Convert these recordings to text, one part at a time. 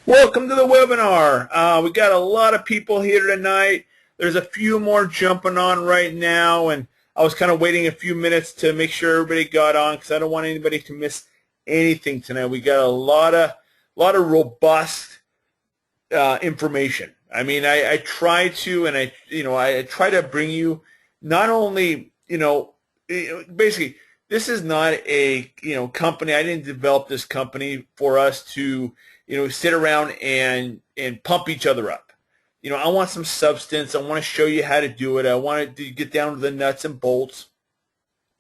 Welcome to the webinar. We got a lot of people here tonight. There's a few more jumping on right now, and I was kind of waiting a few minutes to make sure everybody got on because I don't want anybody to miss anything tonight. We got a lot of robust information. I mean, I try to, and I try to bring you not only, basically, this is not a company. I didn't develop this company for us to sit around and pump each other up. I want some substance. I want to show you how to do it. I want to get down to the nuts and bolts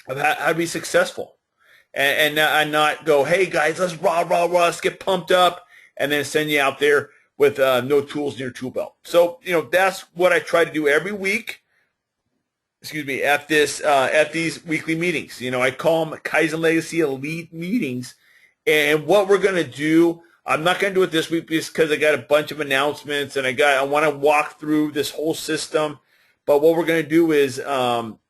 of how to be successful, and not go, hey guys, let's let's get pumped up, and then send you out there with no tools in your tool belt. So that's what I try to do every week. Excuse me, at these weekly meetings. I call them Kaizen Legacy Elite meetings, and what we're going to do. I'm not going to do it this week because I got a bunch of announcements and I want to walk through this whole system. But what we're going to do is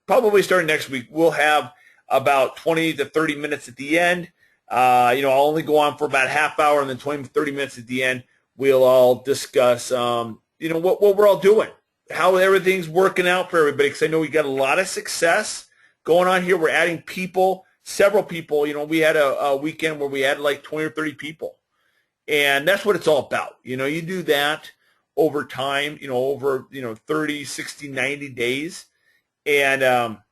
probably starting next week, we'll have about 20 to 30 minutes at the end. I'll only go on for about a half hour, and then 20 to 30 minutes at the end, we'll all discuss, what we're all doing, how everything's working out for everybody. Because I know we got a lot of success going on here. We're adding people, several people. We had a weekend where we had like 20 or 30 people. And that's what it's all about. You do that over time, over 30, 60, 90 days. And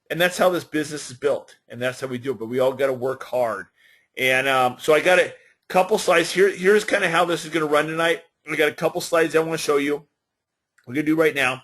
that's how this business is built. And that's how we do it. But we all got to work hard. And so I got a couple slides here. Here's kind of how this is going to run tonight. I got a couple slides I want to show you. We're going to do right now.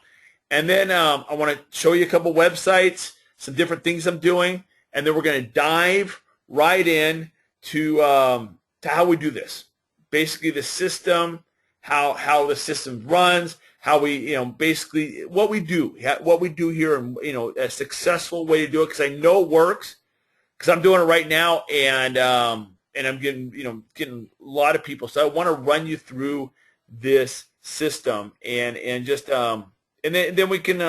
And then I want to show you a couple websites, some different things I'm doing. And then we're going to dive right in to how we do this. Basically the system, how the system runs, how we, basically what we do here, and, a successful way to do it, because I know it works, because I'm doing it right now, and I'm getting a lot of people. So I want to run you through this system, and just, and then we can,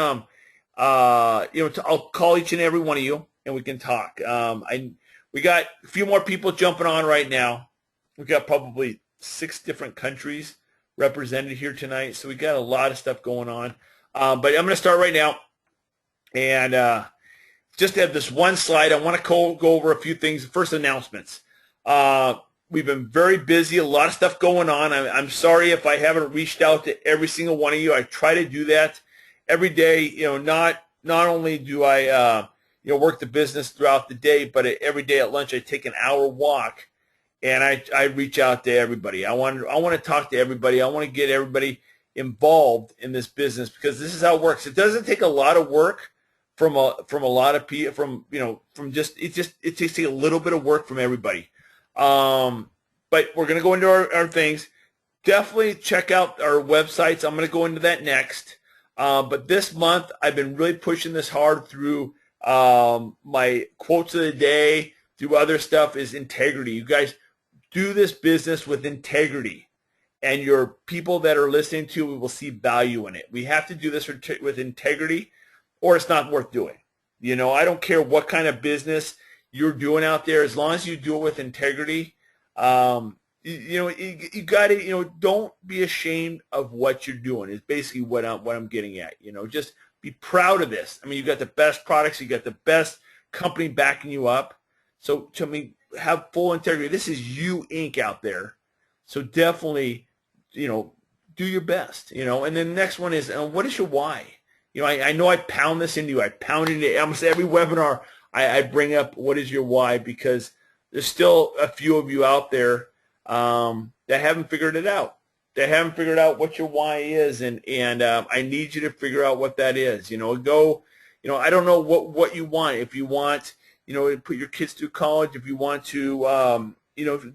I'll call each and every one of you, and we can talk. We got a few more people jumping on right now. We got probably 6 different countries represented here tonight, so we got a lot of stuff going on. But I'm going to start right now, and just have this one slide. I want to go over a few things. First, announcements. We've been very busy, a lot of stuff going on. I'm sorry if I haven't reached out to every single one of you. I try to do that every day. Not only do I work the business throughout the day, but every day at lunch I take an hour walk. And I reach out to everybody. I want to talk to everybody. I want to get everybody involved in this business, because this is how it works. It doesn't take a lot of work from a lot of people. It takes a little bit of work from everybody. But we're going to go into our things. Definitely check out our websites. I'm going to go into that next. But this month I've been really pushing this hard through my quotes of the day, through other stuff, is integrity. You guys do this business with integrity, and your people that are listening to it will see value in it. We have to do this with integrity, or it's not worth doing. I don't care what kind of business you're doing out there, as long as you do it with integrity. You got to, don't be ashamed of what you're doing. Is basically what I'm getting at. Just be proud of this. I mean, you got the best products, you got the best company backing you up. So to me, have full integrity. This is you Inc. out there. So definitely, do your best, And then the next one is, what is your why? I know I pound this into you. I pound it into almost every webinar. I bring up, what is your why? Because there's still a few of you out there that haven't figured it out. They haven't figured out what your why is, and I need you to figure out what that is. I don't know what you want. If you want, put your kids through college, if you want to,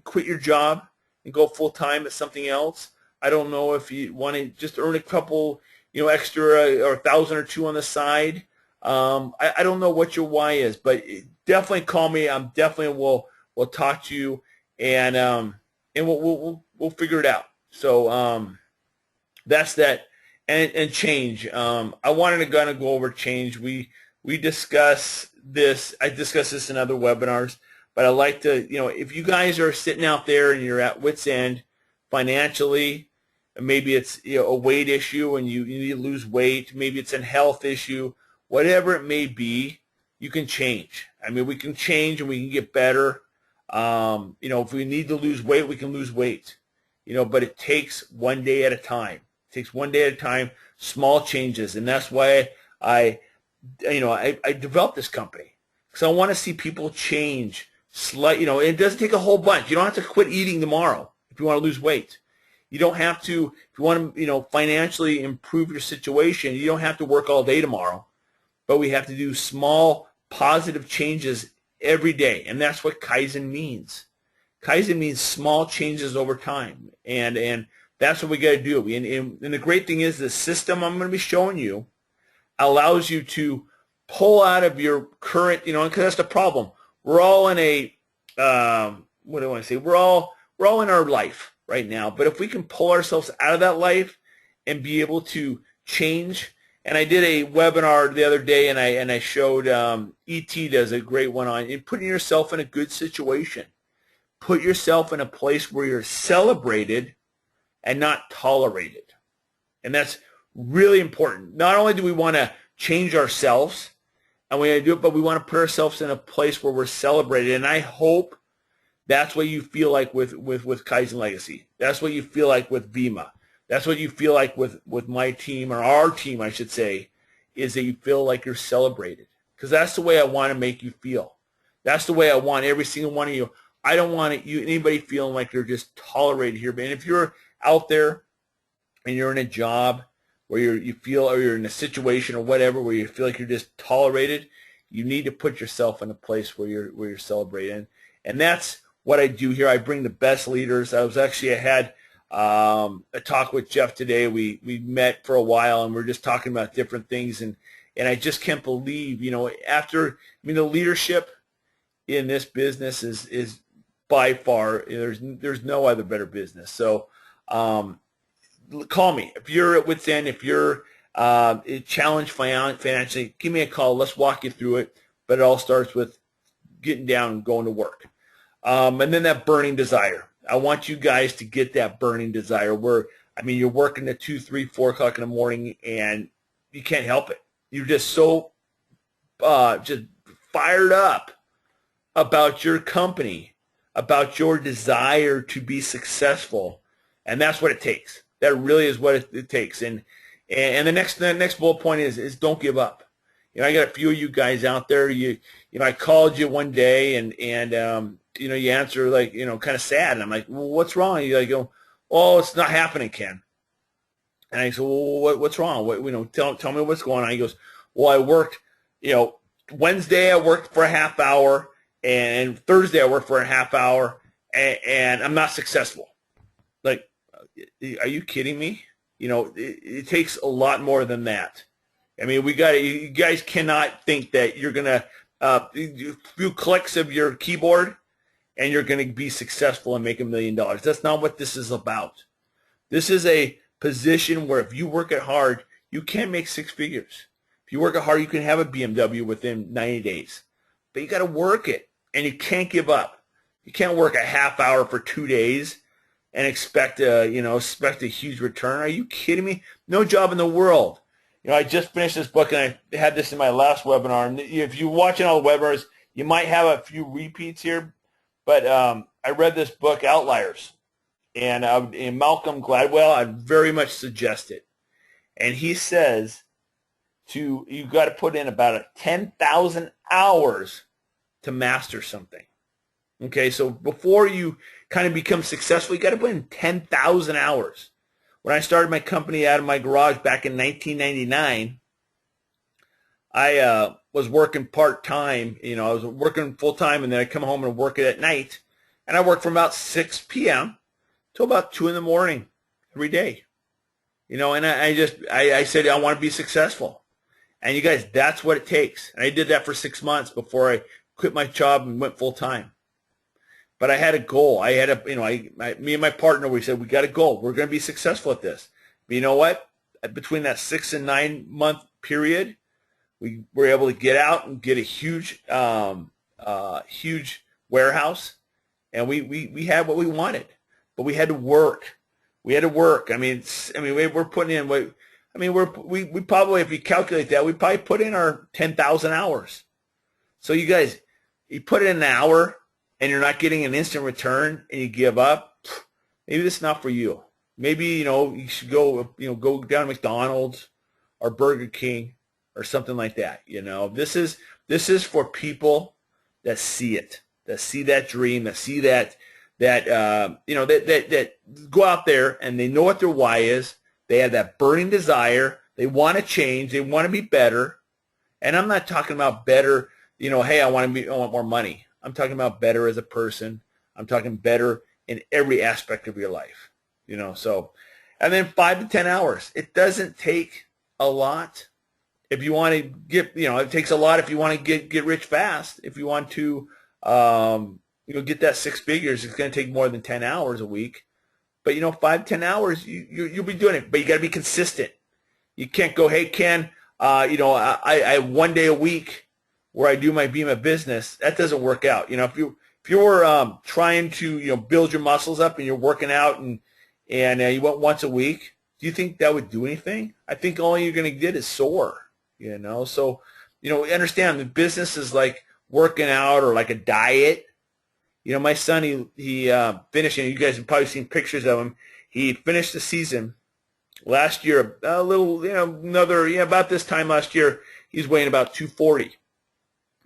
quit your job and go full-time at something else. I don't know if you want to just earn a couple, extra or 1,000 or 2 on the side. I don't know what your why is, but definitely call me. I'm definitely will talk to you, and we'll figure it out. So that's that. And change. I wanted to kind of go over change. We discuss this. I discuss this in other webinars, But I like to, if you guys are sitting out there and you're at wit's end financially, Maybe it's a weight issue and you need to lose weight. Maybe it's a health issue. Whatever it may be, you can change. I mean, we can change and we can get better. If we need to lose weight, we can lose weight. But it takes one day at a time. It takes one day at a time, small changes, and that's why I developed this company, because I want to see people change. It doesn't take a whole bunch. You don't have to quit eating tomorrow if you want to lose weight. You don't have to, if you want to, financially improve your situation, you don't have to work all day tomorrow. But we have to do small, positive changes every day, and that's what Kaizen means. Kaizen means small changes over time, and that's what we got to do. And the great thing is the system I'm going to be showing you allows you to pull out of your current, because that's the problem. We're all in a, what do I want to say? We're all in our life right now. But if we can pull ourselves out of that life and be able to change, and I did a webinar the other day, and I showed ET does a great one on putting yourself in a good situation. Put yourself in a place where you're celebrated and not tolerated. And that's really important. Not only do we want to change ourselves, and we do it, but we want to put ourselves in a place where we're celebrated. And I hope that's what you feel like with Kaizen Legacy. That's what you feel like with Vima. That's what you feel like with my team, or our team, I should say, is that you feel like you're celebrated. Because that's the way I want to make you feel. That's the way I want every single one of you. I don't want anybody feeling like they're just tolerated here. And if you're out there and you're in a job where you feel, or you're in a situation or whatever where you feel like you're just tolerated, you need to put yourself in a place where you're celebrated. And that's what I do here. I bring the best leaders. I had a talk with Jeff today. We met for a while and we're just talking about different things, and I just can't believe, the leadership in this business is by far, there's no other better business. So call me if you're at wit's end, if you're challenged financially. Give me a call. Let's walk you through it. But it all starts with getting down and going to work, and then that burning desire. I want you guys to get that burning desire where, you're working at 2, 3, 4 o'clock in the morning and you can't help it. You're just so just fired up about your company, about your desire to be successful, and that's what it takes. That really is what it takes. And the next bullet point is don't give up. I got a few of you guys out there. I called you one day and you answer like, kind of sad. And I'm like, well, what's wrong? You go, oh, it's not happening, Ken. And I said, well, what's wrong? Tell me what's going on. He goes, well, I worked, Wednesday I worked for a half hour, and Thursday I worked for a half hour, and I'm not successful. Like, are you kidding me? It takes a lot more than that. You guys cannot think that you're going to, a few clicks of your keyboard and you're going to be successful and make $1 million. That's not what this is about. This is a position where if you work it hard, you can make 6 figures. If you work it hard, you can have a BMW within 90 days. But you got to work it, and you can't give up. You can't work a half hour for 2 days and expect a huge return. Are you kidding me? No job in the world. I just finished this book, and I had this in my last webinar. And if you're watching all the webinars, you might have a few repeats here. But I read this book, Outliers, and Malcolm Gladwell. I very much suggest it. And he says you got to put in about 10,000 hours to master something. Okay, so before you kind of become successful, you got to put in 10,000 hours. When I started my company out of my garage back in 1999, I was working part-time. I was working full-time, and then I'd come home and work it at night. And I worked from about 6 p.m. till about 2 in the morning every day. And I said, I want to be successful. And you guys, that's what it takes. And I did that for 6 months before I quit my job and went full-time. But I had a goal. I had me and my partner, we said, we got a goal. We're going to be successful at this. But you know what? Between that 6 and 9 month period, we were able to get out and get a huge warehouse, and we had what we wanted. But we had to work. We had to work. We're putting in what, we probably, if you calculate that, we probably put in our 10,000 hours. So you guys, you put in an hour and you're not getting an instant return and you give up, maybe this is not for you. Maybe, you should go, go down to McDonald's or Burger King or something like that. This is for people that see it, that see that dream, that see that go out there and they know what their why is. They have that burning desire. They want to change. They want to be better. And I'm not talking about better, hey, I want more money. I'm talking about better as a person. I'm talking better in every aspect of your life, so, and then 5 to 10 hours. It doesn't take a lot. If you want to get, it takes a lot if you want to get rich fast. If you want to, get that 6 figures, it's going to take more than 10 hours a week. But, 5 to 10 hours, you'll be doing it. But you got to be consistent. You can't go, hey, Ken, I have 1 day a week where I do my Vima business. That doesn't work out. If you're trying to, build your muscles up and you're working out and you went once a week, do you think that would do anything? I think all you're going to get is sore, So, understand the business is like working out or like a diet. My son, he finished, you guys have probably seen pictures of him. He finished the season last year, a little, about this time last year, he's weighing about 240.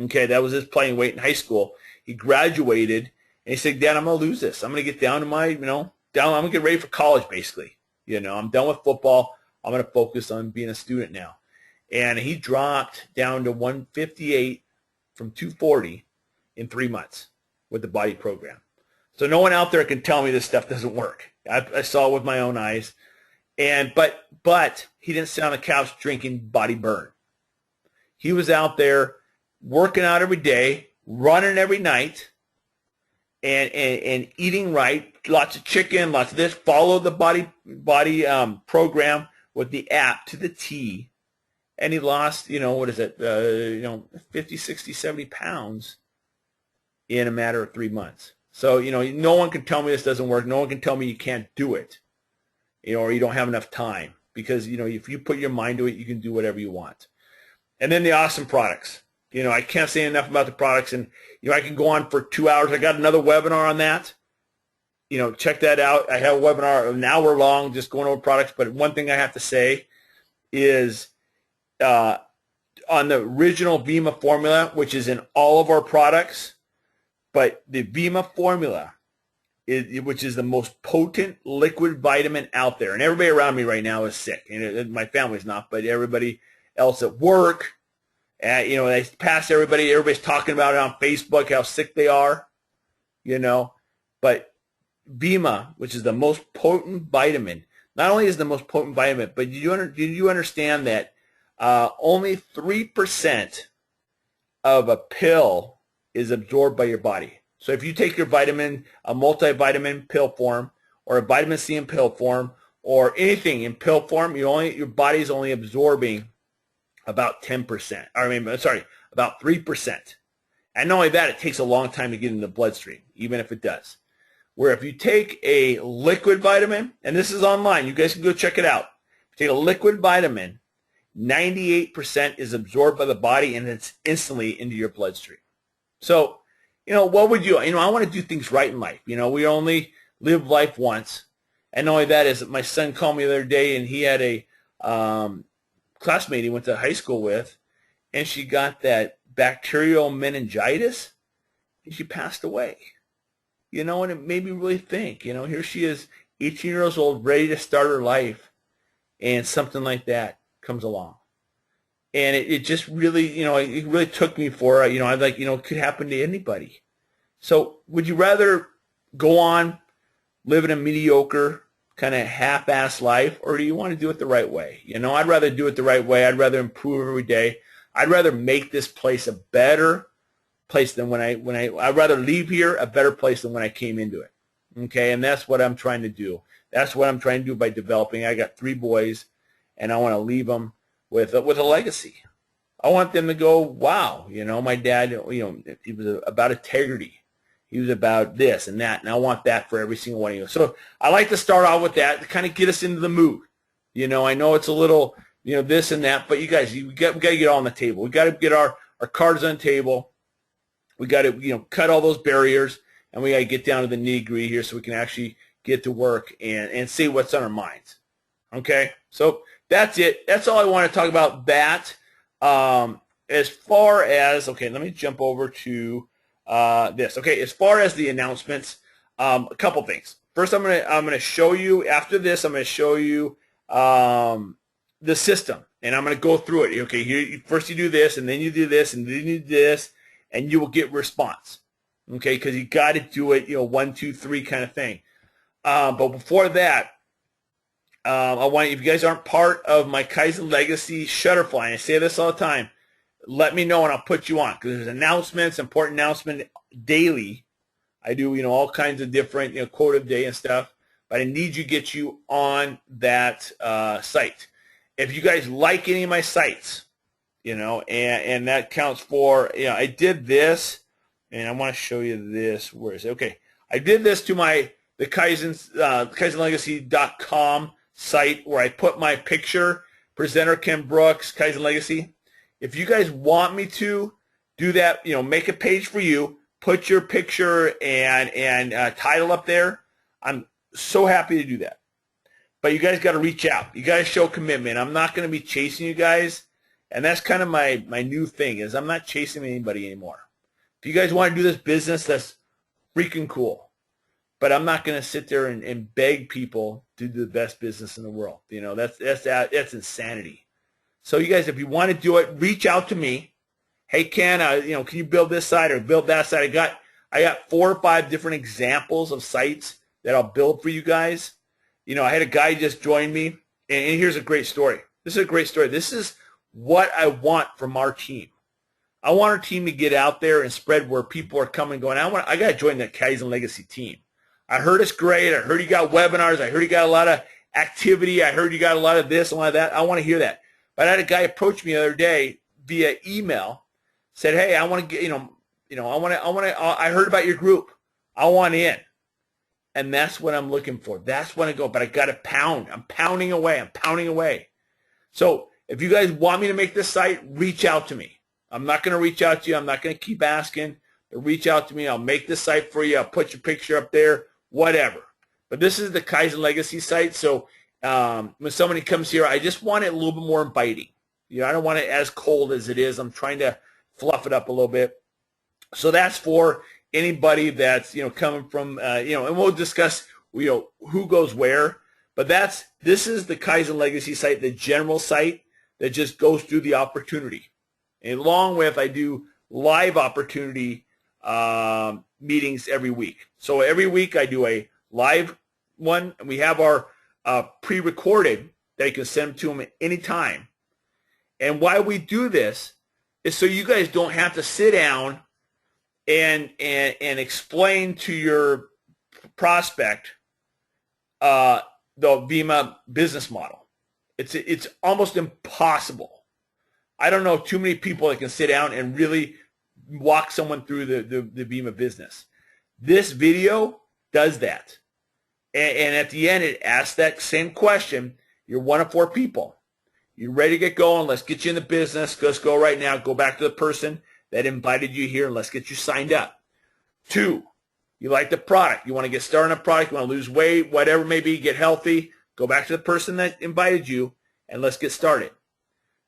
Okay, that was his playing weight in high school. He graduated, and he said, Dad, I'm going to lose this. I'm going to get down to my, I'm going to get ready for college, basically. I'm done with football. I'm going to focus on being a student now. And he dropped down to 158 from 240 in 3 months with the body program. So no one out there can tell me this stuff doesn't work. I saw it with my own eyes. But he didn't sit on the couch drinking Body Burn. He was out there working out every day, running every night, and eating right, lots of chicken, lots of this, follow the body program with the app to the T, and he lost, 50, 60, 70 pounds in a matter of 3 months. So, no one can tell me this doesn't work. No one can tell me you can't do it, or you don't have enough time, because, if you put your mind to it, you can do whatever you want. And then the awesome products. I can't say enough about the products, and, I can go on for 2 hours. I got another webinar on that. Check that out. I have a webinar an hour long just going over products, but one thing I have to say is on the original Vima formula, which is in all of our products, but the Vima formula, which is the most potent liquid vitamin out there, and everybody around me right now is sick. My family's not, but everybody else at work, they pass everybody. Everybody's talking about it on Facebook, how sick they are, But Vima, which is the most potent vitamin, not only is the most potent vitamin, but did you understand that only 3% of a pill is absorbed by your body? So if you take your vitamin, a multivitamin pill form, or a vitamin C in pill form, or anything in pill form, your body's only absorbing about 10%. About 3%. And not only that, it takes a long time to get in the bloodstream, even if it does. Where if you take a liquid vitamin, and this is online, you guys can go check it out. If you take a liquid vitamin, 98% is absorbed by the body, and it's instantly into your bloodstream. So, what would you, I want to do things right in life. We only live life once. And not only that, is my son called me the other day, and he had a classmate he went to high school with, and she got that bacterial meningitis, and she passed away. And it made me really think, here she is, 18 years old, ready to start her life, and something like that comes along. And it just really, it really took me for, I'm like, it could happen to anybody. So would you rather go on living a mediocre, kind of half-ass life, or do you want to do it the right way? I'd rather do it the right way. I'd rather improve every day. I'd rather make this place a better place than I'd rather leave here a better place than when I came into it. Okay, and that's what I'm trying to do. That's what I'm trying to do by developing. I got 3 boys, and I want to leave them with a legacy. I want them to go, wow, my dad, he was about integrity. he was about this and that, and I want that for every single one of you. So I like to start out with that to kind of get us into the mood. You know, I know it's a little, you know, this and that, but you guys, we got to get all on the table. We got to get our cards on the table. We got to, you know, cut all those barriers, and we got to get down to the nitty-gritty here so we can actually get to work and see what's on our minds. Okay, so that's it. That's all I want to talk about that. As far as, okay, let me jump over to this. Okay, as far as the announcements, a couple things. First, I'm gonna show you, after this, I'm gonna show you the system, and I'm gonna go through it. Okay, here, first you do this, and then you do this, and then you do this, and you will get response. Okay, because you got to do it, you know, 1, 2, 3 kind of thing. But before that, I want, if you guys aren't part of my Kaizen Legacy Shutterfly, and I say this all the time, let me know and I'll put you on, because there's announcements, important announcement daily. I do, you know, all kinds of different, you know, quote of the day and stuff, but I need to get you on that site. If you guys like any of my sites, you know, and that counts for, you know, I did this, and I want to show you this. Where is it? Okay, I did this to the KaizenLegacy.com site where I put my picture, presenter Ken Brooks, Kaizen Legacy. If you guys want me to do that, you know, make a page for you, put your picture and title up there, I'm so happy to do that. But you guys got to reach out. You got to show commitment. I'm not going to be chasing you guys, and that's kind of my new thing, is I'm not chasing anybody anymore. If you guys want to do this business, that's freaking cool. But I'm not going to sit there and beg people to do the best business in the world. You know, that's insanity. So you guys, if you want to do it, reach out to me. Hey Ken, you know, can you build this site or build that site? I got 4 or 5 different examples of sites that I'll build for you guys. You know, I had a guy just join me, and here's a great story. This is a great story. This is what I want from our team. I want our team to get out there and spread where people are coming and going, I got to join the Kaizen Legacy team. I heard it's great. I heard you got webinars. I heard you got a lot of activity. I heard you got a lot of this and a lot of that. I want to hear that. But I had a guy approach me the other day via email, said, "Hey, I want to get, I heard about your group. I want in." And that's what I'm looking for. That's when I go. But I got to pound. I'm pounding away. I'm pounding away. So if you guys want me to make this site, reach out to me. I'm not going to reach out to you. I'm not going to keep asking. But reach out to me. I'll make this site for you. I'll put your picture up there, whatever. But this is the Kaizen Legacy site. So when somebody comes here, I just want it a little bit more inviting. You know, I don't want it as cold as it is. I'm trying to fluff it up a little bit. So that's for anybody that's, you know, coming from, you know, and we'll discuss, you know, who goes where. But this is the Kaizen Legacy site, the general site that just goes through the opportunity. And along with, I do live opportunity meetings every week. So every week I do a live one, and we have our pre-recorded that you can send to them at any time. And why we do this is so you guys don't have to sit down and explain to your prospect the Vima business model. It's almost impossible. I don't know too many people that can sit down and really walk someone through the Vima business. This video does that. And at the end, it asks that same question. You're one of 4 people. You're ready to get going. Let's get you in the business. Let's go right now. Go back to the person that invited you here, and let's get you signed up. 2, you like the product. You want to get started on a product. You want to lose weight, whatever it may be, get healthy. Go back to the person that invited you, and let's get started.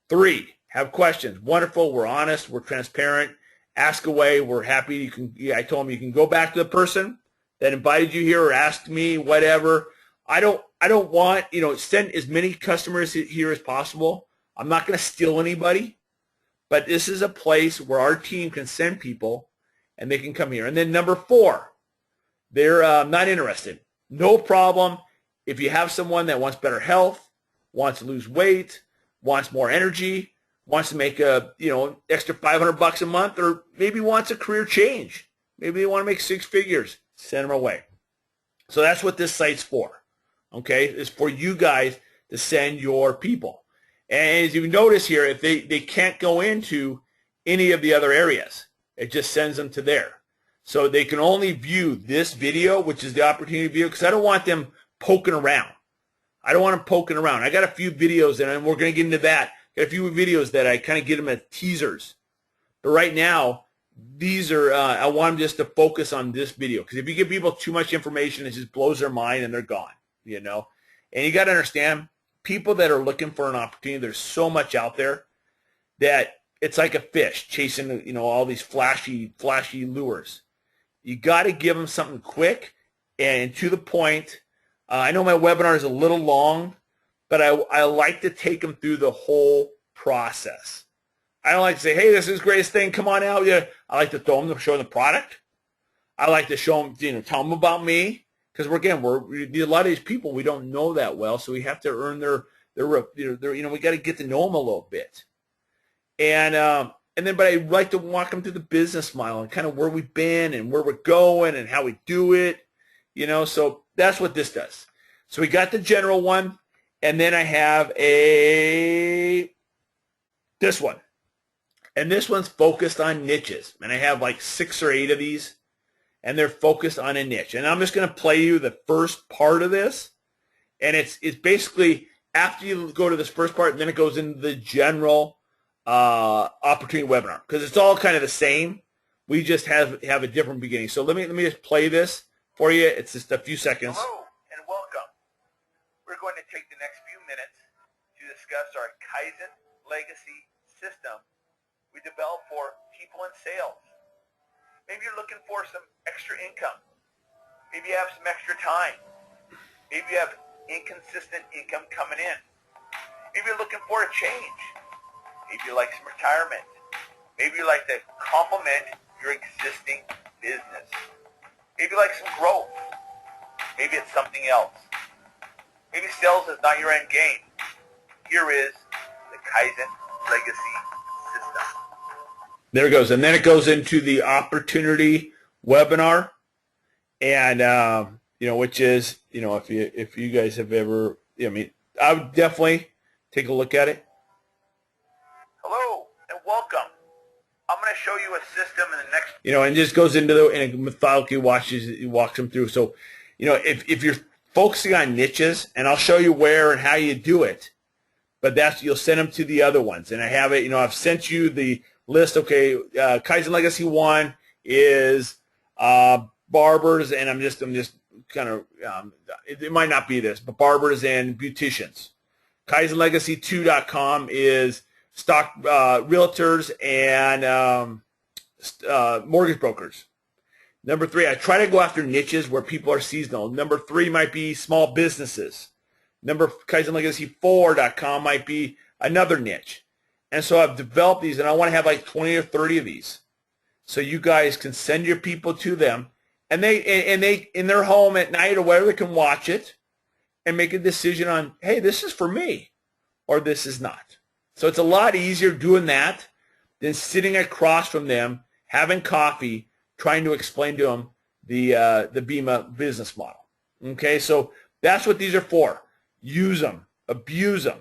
3, have questions. Wonderful. We're honest. We're transparent. Ask away. We're happy. I told them you can go back to the person that invited you here or asked me, whatever. I don't want, you know, send as many customers here as possible. I'm not going to steal anybody, but this is a place where our team can send people and they can come here. And then number 4, they're not interested. No problem. If you have someone that wants better health, wants to lose weight, wants more energy, wants to make a, you know, extra $500 a month, or maybe wants a career change. Maybe they want to make 6 figures. Send them away. So that's what this site's for. Okay, it's for you guys to send your people. And as you notice here, if they can't go into any of the other areas, it just sends them to there. So they can only view this video, which is the opportunity video, because I don't want them poking around. I don't want them poking around. I got a few videos, and we're going to get into that. Got a few videos that I kind of get them as teasers. But right now, these are, I want them just to focus on this video. Because if you give people too much information, it just blows their mind and they're gone, you know. And you got to understand, people that are looking for an opportunity, there's so much out there that it's like a fish chasing, you know, all these flashy lures. You got to give them something quick and to the point. I know my webinar is a little long, but I like to take them through the whole process. I don't like to say, hey, this is the greatest thing, come on out. Yeah, I like to show them the product. I like to show them, you know, tell them about me. Because a lot of these people, we don't know that well, so we have to earn their you know, we got to get to know them a little bit. And then, but I like to walk them through the business model and kind of where we've been and where we're going and how we do it, you know. So that's what this does. So we got the general one, and then I have this one. And this one's focused on niches. And I have like 6 or 8 of these, and they're focused on a niche. And I'm just going to play you the first part of this. And it's basically after you go to this first part, and then it goes into the general opportunity webinar, because it's all kind of the same. We just have a different beginning. So let me just play this for you. It's just a few seconds. Hello and welcome. We're going to take the next few minutes to discuss our Kaizen legacy system we developed for people in sales. Maybe you're looking for some extra income. Maybe you have some extra time. Maybe you have inconsistent income coming in. Maybe you're looking for a change. Maybe you like some retirement. Maybe you like to complement your existing business. Maybe you like some growth. Maybe it's something else. Maybe sales is not your end game. Here is the Kaizen legacy system. There it goes. And then it goes into the opportunity webinar. And, you know, which is, you know, if you guys have ever, I mean, I would definitely take a look at it. Hello and welcome. I'm going to show you a system in the next, you know, and just goes into and methodically walks them through. So, you know, if you're focusing on niches, and I'll show you where and how you do it, but you'll send them to the other ones. And I have it, you know, I've sent you the list. Okay, Kaizen Legacy 1 is barbers, and I'm just kind of, it might not be this, but barbers and beauticians. KaizenLegacy2.com is stock realtors and mortgage brokers. Number 3, I try to go after niches where people are seasonal. Number 3 might be small businesses. KaizenLegacy4.com might be another niche. And so I've developed these, and I want to have like 20 or 30 of these. So you guys can send your people to them, and they in their home at night or wherever, they can watch it and make a decision on, hey, this is for me, or this is not. So it's a lot easier doing that than sitting across from them, having coffee, trying to explain to them the BIMA business model. Okay, so that's what these are for. Use them, abuse them,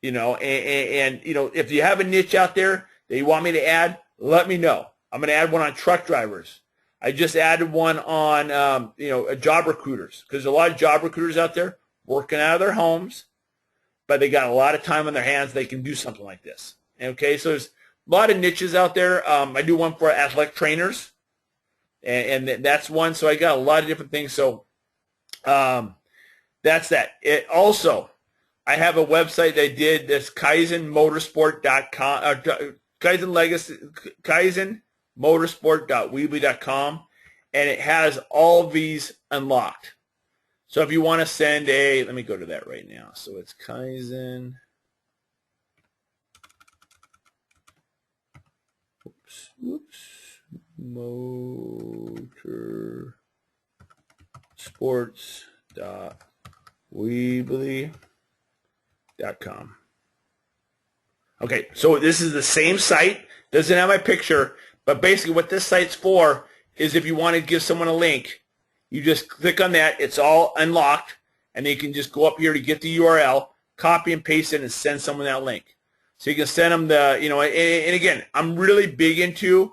you know, and you know, if you have a niche out there that you want me to add, let me know. I'm going to add one on truck drivers. I just added one on, you know, job recruiters, because there's a lot of job recruiters out there working out of their homes, but they got a lot of time on their hands. They can do something like this. Okay, so there's a lot of niches out there. I do one for athletic trainers, and that's one. So I got a lot of different things. So that's that. It also, I have a website that I did that's KaizenMotorsport.com, KaizenMotorsport.weebly.com, and it has all these unlocked. So if you want to send let me go to that right now. So it's Kaizen. Motorsports.weebly.com. Okay, so this is the same site. Doesn't have my picture, but basically what this site's for is if you want to give someone a link, you just click on that. It's all unlocked, and then you can just go up here to get the URL, copy and paste it, and send someone that link. So you can send them the, you know, and again, I'm really big into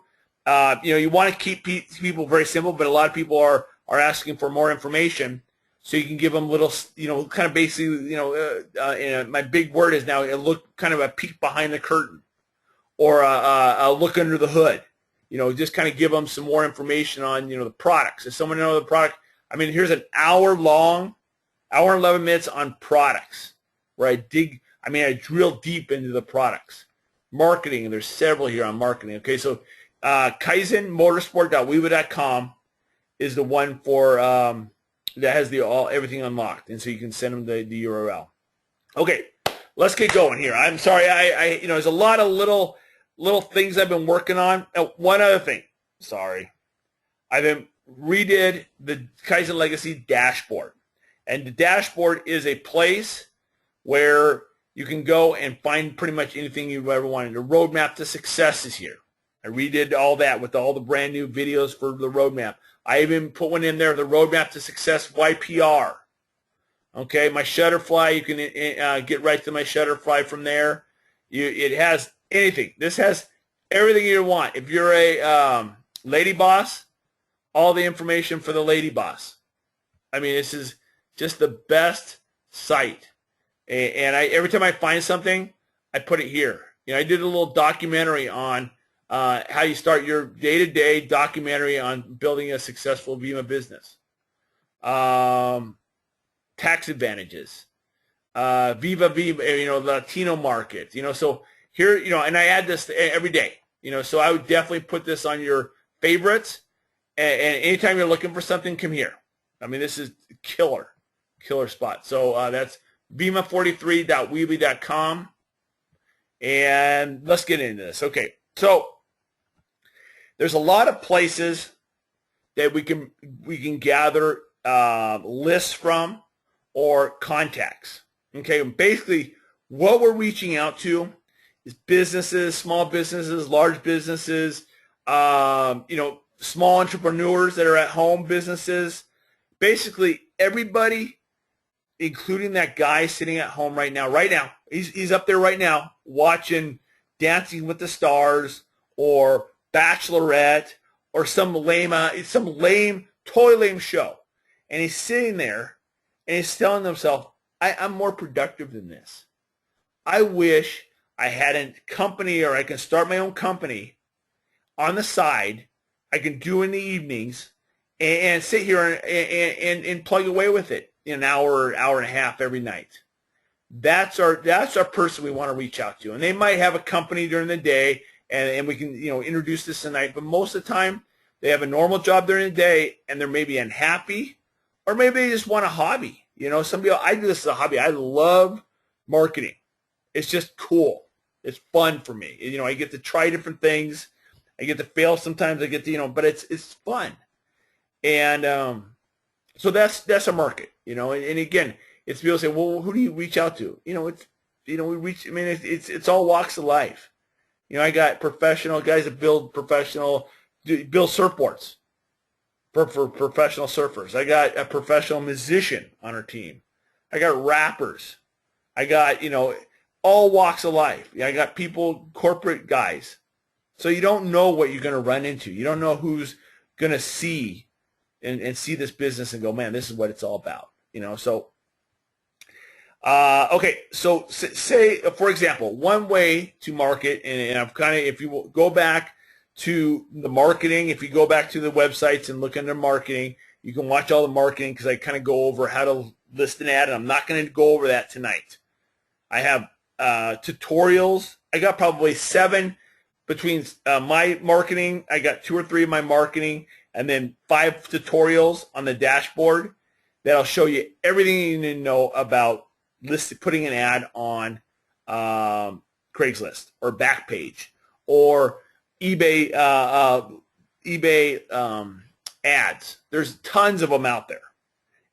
You want to keep people very simple, but a lot of people are asking for more information. So you can give them little, kind of basically, my big word is now look, kind of a peek behind the curtain, or a look under the hood. Just kind of give them some more information on, the products. If someone knows the product, here's an hour and 11 minutes on products where I drill deep into the products. Marketing, and there's several here on marketing. Okay, so KaizenMotorsport.weeba.com is the one for that has everything unlocked, and so you can send them the URL. Okay, let's get going here. I'm sorry, there's a lot of little things I've been working on. One other thing, sorry, I've redid the Kaizen Legacy dashboard, and the dashboard is a place where you can go and find pretty much anything you've ever wanted. The roadmap to success is here. I redid all that with all the brand new videos for the roadmap. I even put one in there, the roadmap to success YPR. Okay, my Shutterfly, you can get right to my Shutterfly from there. It has anything. This has everything you want. If you're a lady boss, all the information for the lady boss. This is just the best site. And every time I find something, I put it here. I did a little documentary on how you start your day-to-day documentary on building a successful Vima business. Tax advantages. Viva, Latino market. So here, and I add this every day. So I would definitely put this on your favorites. And anytime you're looking for something, come here. This is killer spot. So that's Vima43.weebly.com. And let's get into this. Okay, so there's a lot of places that we can gather lists from or contacts. Okay, and basically what we're reaching out to is businesses, small businesses, large businesses, small entrepreneurs that are at home businesses. Basically everybody, including that guy sitting at home right now. He's up there right now watching Dancing with the Stars or Bachelorette or some lame, totally lame show. And he's sitting there and he's telling himself, I'm more productive than this. I wish I had a company, or I can start my own company on the side. I can do in the evenings and sit here and plug away with it in an hour and a half every night. That's our person we want to reach out to. And they might have a company during the day, and we can introduce this tonight. But most of the time, they have a normal job during the day, and they're maybe unhappy, or maybe they just want a hobby. I do this as a hobby. I love marketing. It's just cool. It's fun for me. I get to try different things. I get to fail sometimes. I get to but it's fun. And so that's a market. And again, it's people say, well, who do you reach out to? We reach. It's all walks of life. I got professional guys that build surfboards for professional surfers. I got a professional musician on our team. I got rappers. I got all walks of life. I got people, corporate guys. So you don't know what you're going to run into. You don't know who's going to see and see this business and go, man, this is what it's all about. So okay, so say, for example, one way to market, and I've if you go back to the marketing, if you go back to the websites and look under marketing, you can watch all the marketing, because I kind of go over how to list an ad, and I'm not going to go over that tonight. I have tutorials. I got probably 7 between my marketing. I got 2 or 3 of my marketing, and then 5 tutorials on the dashboard that'll show you everything you need to know about putting an ad on Craigslist or Backpage or eBay ads. There's tons of them out there,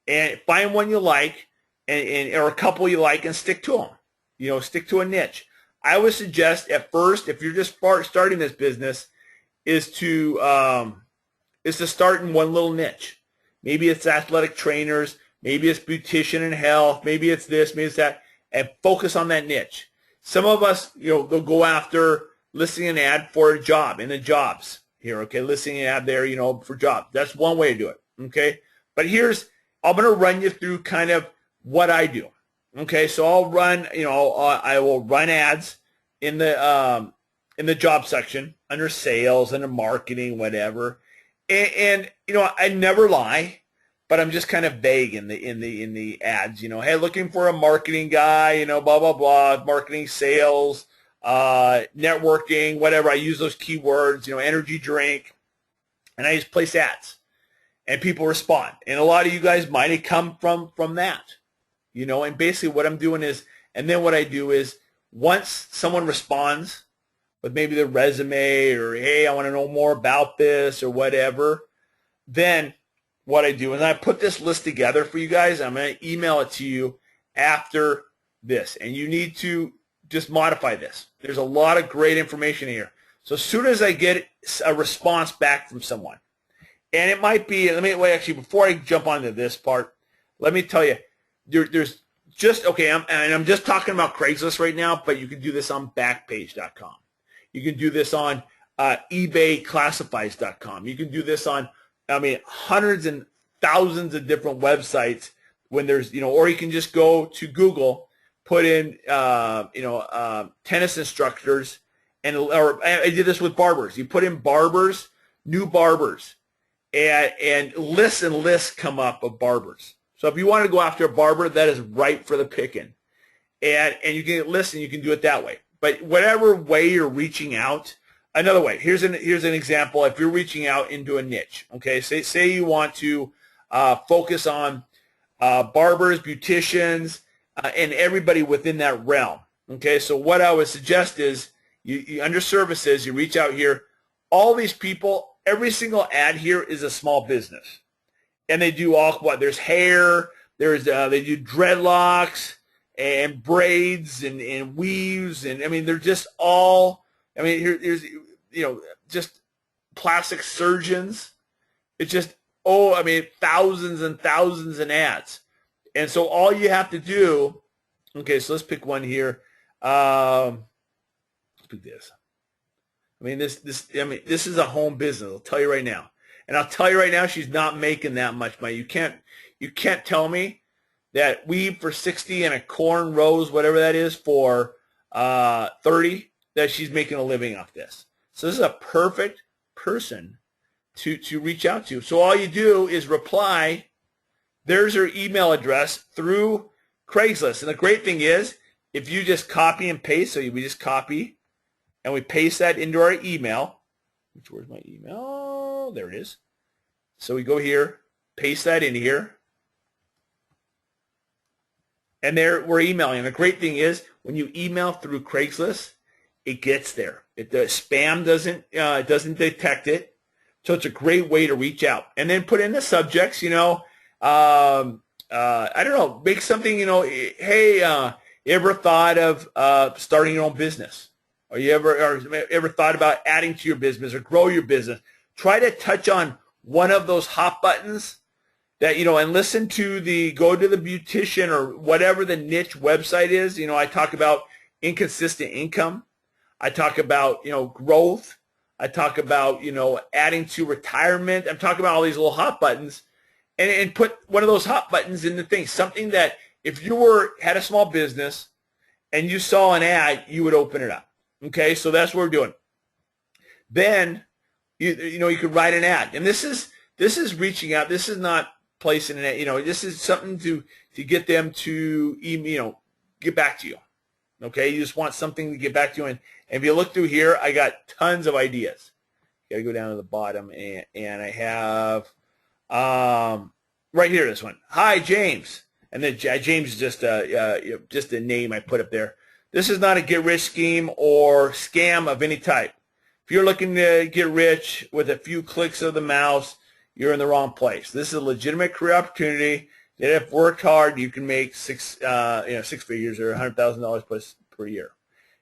and find one you like, or a couple you like, and stick to them. Stick to a niche. I would suggest at first, if you're just starting this business, is to start in one little niche. Maybe it's athletic trainers, maybe it's beautician and health, maybe it's this, maybe it's that, and focus on that niche. Some of us, they'll go after listing an ad for a job in the jobs. here, okay, listing an ad there, you know, for jobs. That's one way to do it, okay? But I'm going to run you through kind of what I do, okay? So I'll run, you know, I will run ads in the job section under sales, under marketing, whatever, and you know, I never lie, but I'm just kind of vague in the ads, you know, hey, looking for a marketing guy, you know, blah blah blah, marketing, sales, networking, whatever. I use those keywords, you know, energy drink, and I just place ads, and people respond. And a lot of you guys might have come from that, you know. And basically, what I'm doing is, and then what I do is, once someone responds with maybe their resume or hey, I want to know more about this or whatever, then what I do is I put this list together for you guys. I'm going to email it to you after this, and you need to just modify this. There's a lot of great information here. So as soon as I get a response back from someone, and it might be, actually, before I jump onto this part, let me tell you, there's just, okay, I'm just talking about Craigslist right now, but you can do this on Backpage.com. You can do this on eBayClassifieds.com. You can do this on, hundreds and thousands of different websites when there's, you know, or you can just go to Google, put in, tennis instructors, or I did this with barbers. You put in barbers, new barbers, and lists come up of barbers. So if you want to go after a barber, that is right for the picking. And you can listen, you can do it that way. But whatever way you're reaching out, another way. Here's an example. If you're reaching out into a niche, okay, say you want to focus on barbers, beauticians, and everybody within that realm. Okay, so what I would suggest is you under services, you reach out here. All these people, every single ad here is a small business, and they do all what? There's hair. They do dreadlocks and braids and weaves, and they're just all. Here's just plastic surgeons. It's just thousands and thousands in ads. And so all you have to do, okay, so let's pick one here. Let's pick this. This is a home business. I'll tell you right now. And I'll tell you right now, she's not making that much money. You can't tell me that weave for 60 and a corn rose, whatever that is, for 30, that she's making a living off this. So this is a perfect person to reach out to. So all you do is reply. There's her email address through Craigslist. And the great thing is, if you just copy and paste, so we just copy and we paste that into our email. Where's my email? There it is. So we go here, paste that in here, and there we're emailing. And the great thing is, when you email through Craigslist, it gets there. The spam doesn't detect it. So it's a great way to reach out. And then put in the subjects, I don't know, make something, hey, you ever thought of starting your own business? Or you ever thought about adding to your business or grow your business? Try to touch on one of those hot buttons that, and listen to go to the beautician or whatever the niche website is. I talk about inconsistent income. I talk about, growth. I talk about, adding to retirement. I'm talking about all these little hot buttons, and put one of those hot buttons in the thing. Something that if you had a small business and you saw an ad, you would open it up. Okay, so that's what we're doing. Then you could write an ad, and this is reaching out. This is not placing an ad. This is something to get them to get back to you. Okay, you just want something to get back to you. And if you look through here, I got tons of ideas. You got to go down to the bottom, and I have right here this one. Hi, James. And then James is just a name I put up there. This is not a get-rich scheme or scam of any type. If you're looking to get rich with a few clicks of the mouse, you're in the wrong place. This is a legitimate career opportunity that if worked hard, you can make six figures or $100,000 plus per year.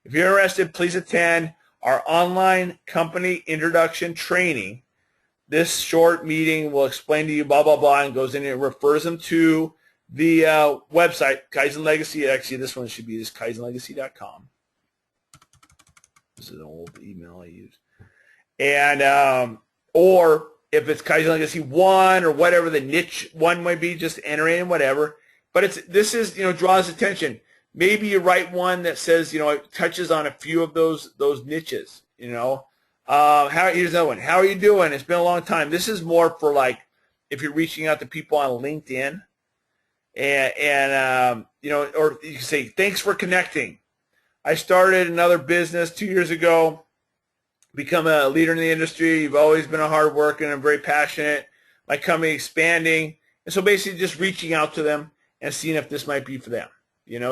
If you're interested, please attend our online company introduction training. This short meeting will explain to you blah, blah, blah, and goes in and refers them to the website, Kaizen Legacy. Actually, this one should be just KaizenLegacy.com. This is an old email I used. And or if it's Kaizen Legacy 1 or whatever the niche one might be, just enter in whatever. But this is, draws attention. Maybe you write one that says, it touches on a few of those niches, here's another one. How are you doing? It's been a long time. This is more for like if you're reaching out to people on LinkedIn and or you can say, thanks for connecting. I started another business 2 years ago. Become a leader in the industry. You've always been a hard worker and I'm very passionate. My company expanding. And so basically just reaching out to them and seeing if this might be for them.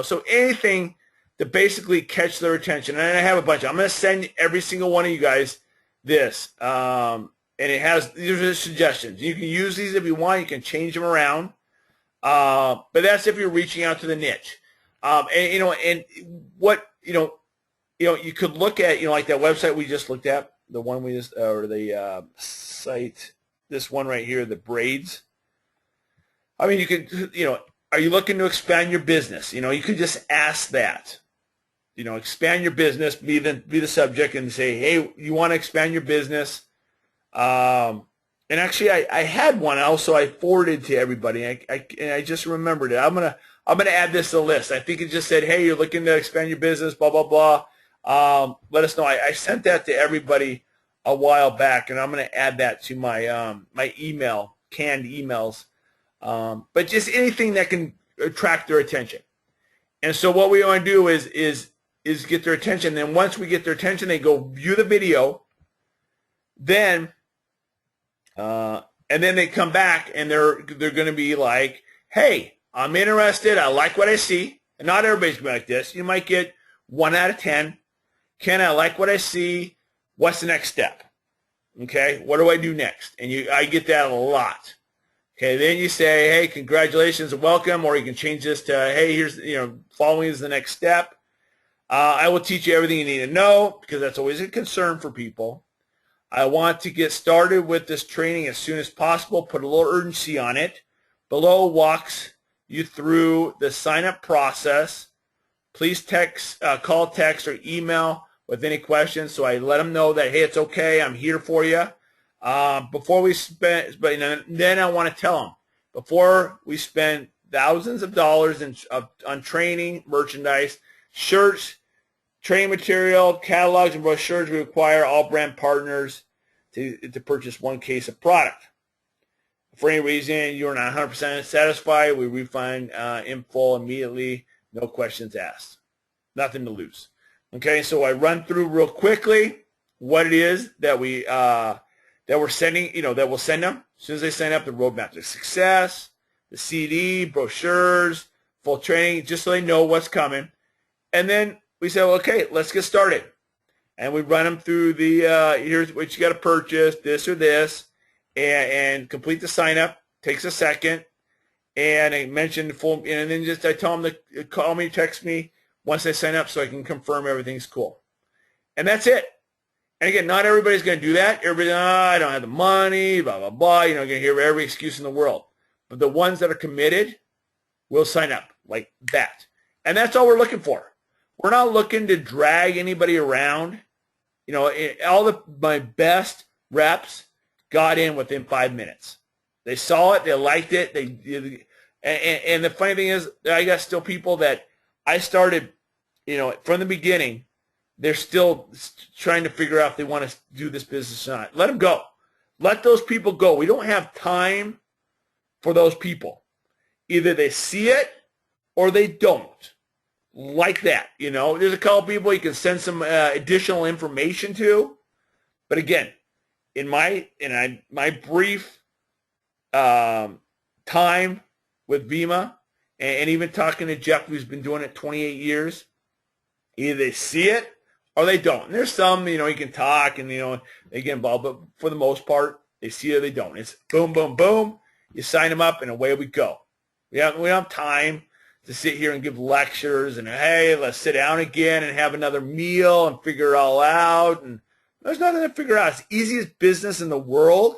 So anything to basically catch their attention. And I have a bunch. I'm going to send every single one of you guys this. And these are the suggestions. You can use these if you want. You can change them around. But that's if you're reaching out to the niche. You could look at, like that website we just looked at, the one we just, or the site, this one right here, the braids. I mean, you could, are you looking to expand your business? You could just ask that. Expand your business, be the subject, and say, hey, you want to expand your business? And actually, I had one also. I forwarded to everybody. I just remembered it. I'm gonna add this to the list. I think it just said, hey, you're looking to expand your business, blah blah blah. Let us know. I sent that to everybody a while back, and I'm going to add that to my my email, canned emails. But just anything that can attract their attention. And so what we want to do is get their attention. Then once we get their attention, they go view the video. Then and then they come back and they're going to be like, hey, I'm interested. I like what I see. And not everybody's going to be like this. You might get 1 out of 10. Ken, I like what I see. What's the next step? Okay, what do I do next? And I get that a lot. Okay, then you say, hey, congratulations and welcome, or you can change this to, hey, here's, following is the next step. I will teach you everything you need to know, because that's always a concern for people. I want to get started with this training as soon as possible. Put a little urgency on it. Below walks you through the sign-up process. Please call, text, or email with any questions. So I let them know that, hey, it's okay. I'm here for you. Before we spend, but then I want to tell them, before we spend thousands of dollars on training, merchandise, shirts, training material, catalogs, and brochures, we require all brand partners to purchase 1 case of product. If for any reason you're not 100% satisfied, we refund in full immediately. No questions asked. Nothing to lose. Okay, so I run through real quickly what it is that we're sending, that we'll send them as soon as they sign up. The roadmap to success, the CD, brochures, full training, just so they know what's coming. And then we say, well, okay, let's get started. And we run them through the here's what you got to purchase, this or this, and complete the sign up. Takes a second. And I mentioned the full, and then I tell them to call me, text me once they sign up so I can confirm everything's cool. And that's it. And again, not everybody's going to do that. Everybody, I don't have the money, blah, blah, blah. You're going to hear every excuse in the world. But the ones that are committed will sign up like that. And that's all we're looking for. We're not looking to drag anybody around. My best reps got in within 5 minutes. They saw it. They liked it. And the funny thing is, I got still people that I started, from the beginning. They're still trying to figure out if they want to do this business or not. Let them go. Let those people go. We don't have time for those people. Either they see it or they don't. Like that. There's a couple people you can send some additional information to. But again, in my brief time with Vima, and even talking to Jeff, who's been doing it 28 years, either they see it or they don't. And there's some, you can talk and, they get involved, but for the most part, they see it or they don't. It's boom, boom, boom. You sign them up and away we go. We don't have time to sit here and give lectures and, hey, let's sit down again and have another meal and figure it all out. And there's nothing to figure out. It's the easiest business in the world.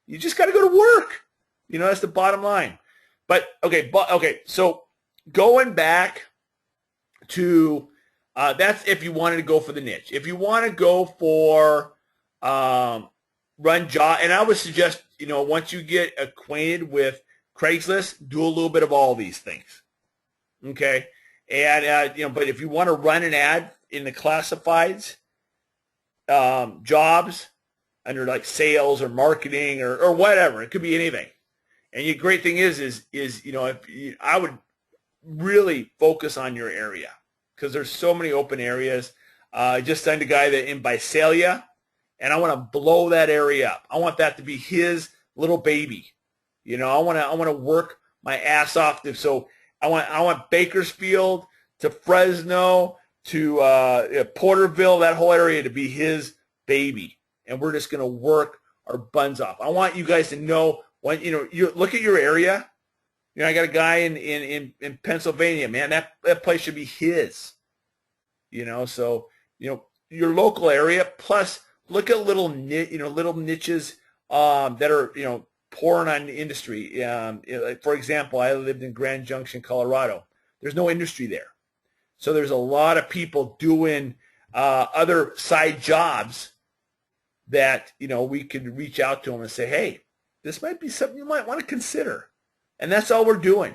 You just got to go to work. That's the bottom line. But, okay, so going back to, that's if you wanted to go for the niche. If you want to go for run job. And I would suggest, once you get acquainted with Craigslist, do a little bit of all these things. Okay. And, but if you want to run an ad in the classifieds, jobs under like sales or marketing or whatever, it could be anything. And the great thing is I would really focus on your area because there's so many open areas. I just signed a guy that in Visalia, and I want to blow that area up. I want that to be his little baby. I want to work my ass off. So I want Bakersfield to Fresno to Porterville, that whole area to be his baby, and we're just going to work our buns off. I want you guys to know when you look at your area. I got a guy in Pennsylvania, man. That place should be his. So your local area. Plus, look at little niches that are pouring on industry. Like for example, I lived in Grand Junction, Colorado. There's no industry there, so there's a lot of people doing other side jobs that we could reach out to them and say, hey, this might be something you might want to consider. And that's all we're doing.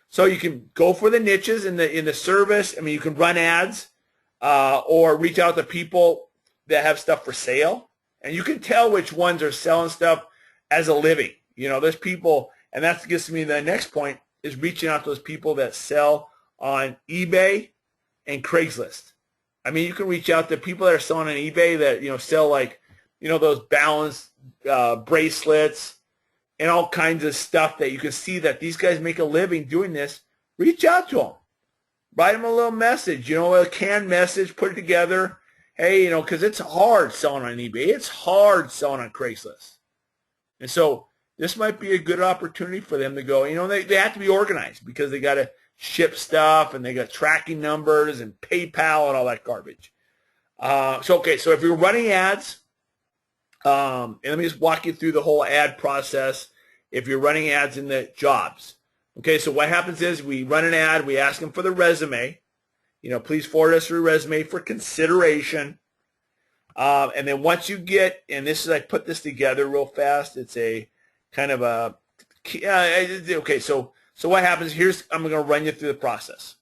So you can go for the niches in the service. I mean, you can run ads or reach out to people that have stuff for sale. And you can tell which ones are selling stuff as a living. There's people, and that gets me to the next point, is reaching out to those people that sell on eBay and Craigslist. I mean, you can reach out to people that are selling on eBay that, sell like, those balance bracelets, and all kinds of stuff that you can see that these guys make a living doing this. Reach out to them. Write them a little message, a canned message, put it together. Hey, because it's hard selling on eBay. It's hard selling on Craigslist. And so this might be a good opportunity for them to go, they have to be organized because they got to ship stuff and they got tracking numbers and PayPal and all that garbage. So if you're running ads, and let me just walk you through the whole ad process if you're running ads in the jobs. Okay, so what happens is we run an ad, we ask them for the resume. Please forward us your resume for consideration. And then once you get, and I put this together real fast. It's a kind of a, okay, so what happens, I'm going to run you through the process.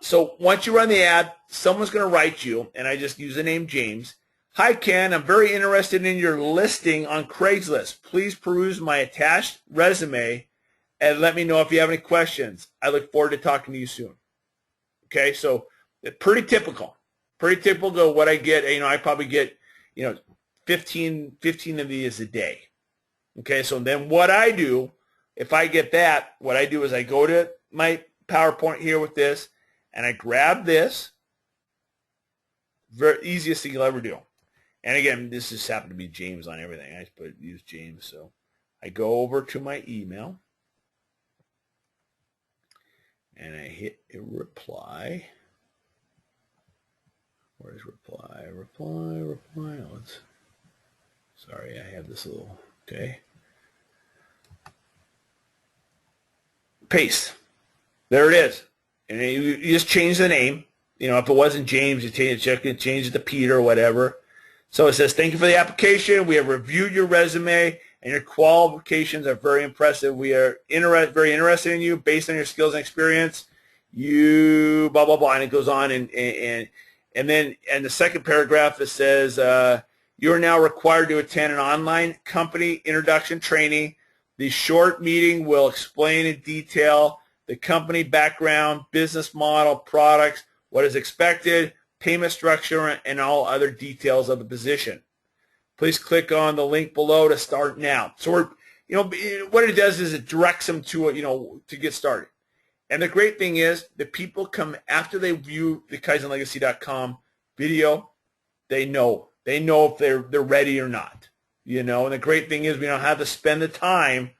So once you run the ad, someone's going to write you, and I just use the name James. Hi, Ken. I'm very interested in your listing on Craigslist. Please peruse my attached resume and let me know if you have any questions. I look forward to talking to you soon. Okay, so pretty typical. Pretty typical what I get. I probably get, 15 of these a day. Okay, so then what I do, if I get that, what I do is I go to my PowerPoint here with this, and I grab this. Very easiest thing you'll ever do. And again, this just happened to be James on everything. I just use James. So I go over to my email and I hit a reply. Where's reply? Reply. Sorry, I have this little, okay. Paste. There it is. And you just change the name. If it wasn't James, you change it to Peter or whatever. So it says, thank you for the application. We have reviewed your resume, and your qualifications are very impressive. We are very interested in you based on your skills and experience. You blah, blah, blah. And it goes on. And then in the second paragraph, it says, you are now required to attend an online company introduction training. The short meeting will explain in detail the company background, business model, products, what is expected, payment structure, and all other details of the position. Please click on the link below to start now. So what it does is it directs them to to get started. And the great thing is the people come after they view the KaizenLegacy.com video, they know if they're ready or not. And the great thing is we don't have to spend the time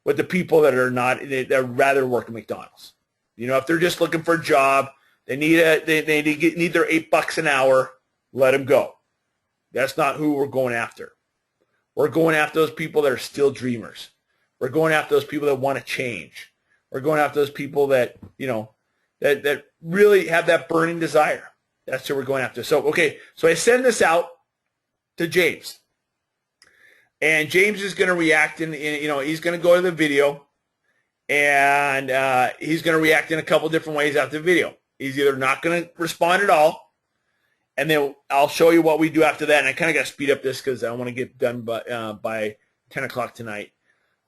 with the people that are not, they'd rather work at McDonald's. If they're just looking for a job, they need their $8 an hour. Let them go. That's not who we're going after. We're going after those people that are still dreamers. We're going after those people that want to change. We're going after those people that that really have that burning desire. That's who we're going after. So so I send this out, to James. And James is going to react he's going to go to the video, and he's going to react in a couple different ways after the video. He's either not going to respond at all, and then I'll show you what we do after that. And I kind of got to speed up this because I want to get done by 10 o'clock tonight.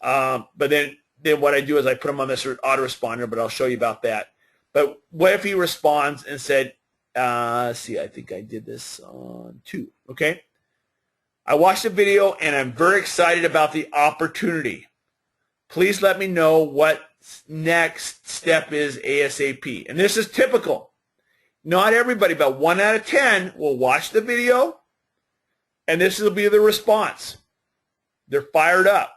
But then what I do is I put him on this autoresponder, but I'll show you about that. But what if he responds and said, see, I think I did this on 2, okay? I watched the video, and I'm very excited about the opportunity. Please let me know what next step is ASAP. And this is typical. Not everybody, but 1 out of 10 will watch the video, and this will be the response. They're fired up,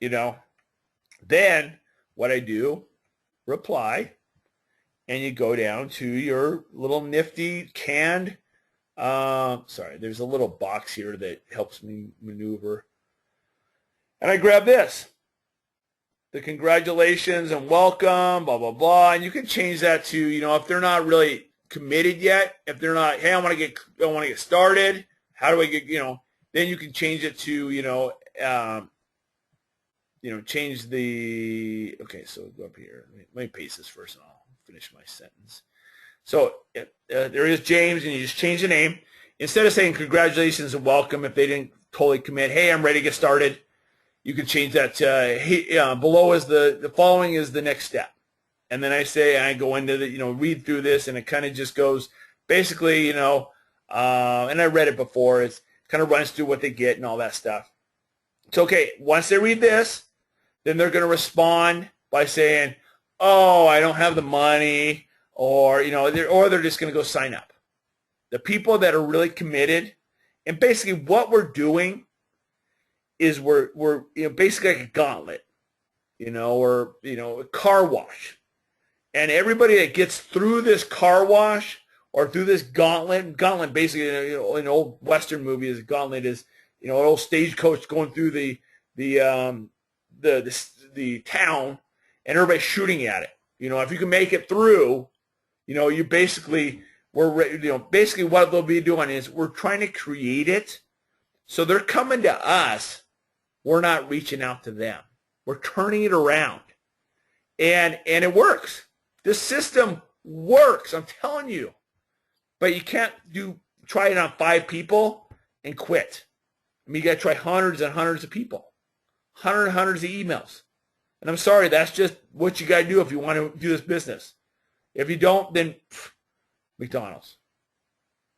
Then what I do, reply, and you go down to your little nifty canned, sorry, there's a little box here that helps me maneuver. And I grab this. The congratulations and welcome, blah, blah, blah. And you can change that to, if they're not really committed yet, if they're not, hey, I want to get started. How do I get, then you can change it to, change the, okay, so go up here. Let me paste this first and I'll finish my sentence. So there is James, and you just change the name. Instead of saying congratulations and welcome, if they didn't totally commit, hey, I'm ready to get started, you can change that to, hey, below is the following is the next step. And then I go into the, read through this, and it kind of just goes basically, and I read it before, it's kind of runs through what they get and all that stuff. So, okay, once they read this, then they're going to respond by saying, oh, I don't have the money, or, they're just going to go sign up. The people that are really committed, and basically what we're doing is we're basically like a gauntlet, or, a car wash. And everybody that gets through this car wash or through this gauntlet basically, in an old Western movie, is a gauntlet is, an old stagecoach going through the town, and everybody's shooting at it. If you can make it through, you basically, basically what they'll be doing is we're trying to create it. So they're coming to us. We're not reaching out to them. We're turning it around. And it works. This system works, I'm telling you. But you can't try it on 5 people and quit. I mean, you got to try hundreds and hundreds of people. Hundreds and hundreds of emails. And I'm sorry, that's just what you got to do if you want to do this business. If you don't, then McDonald's.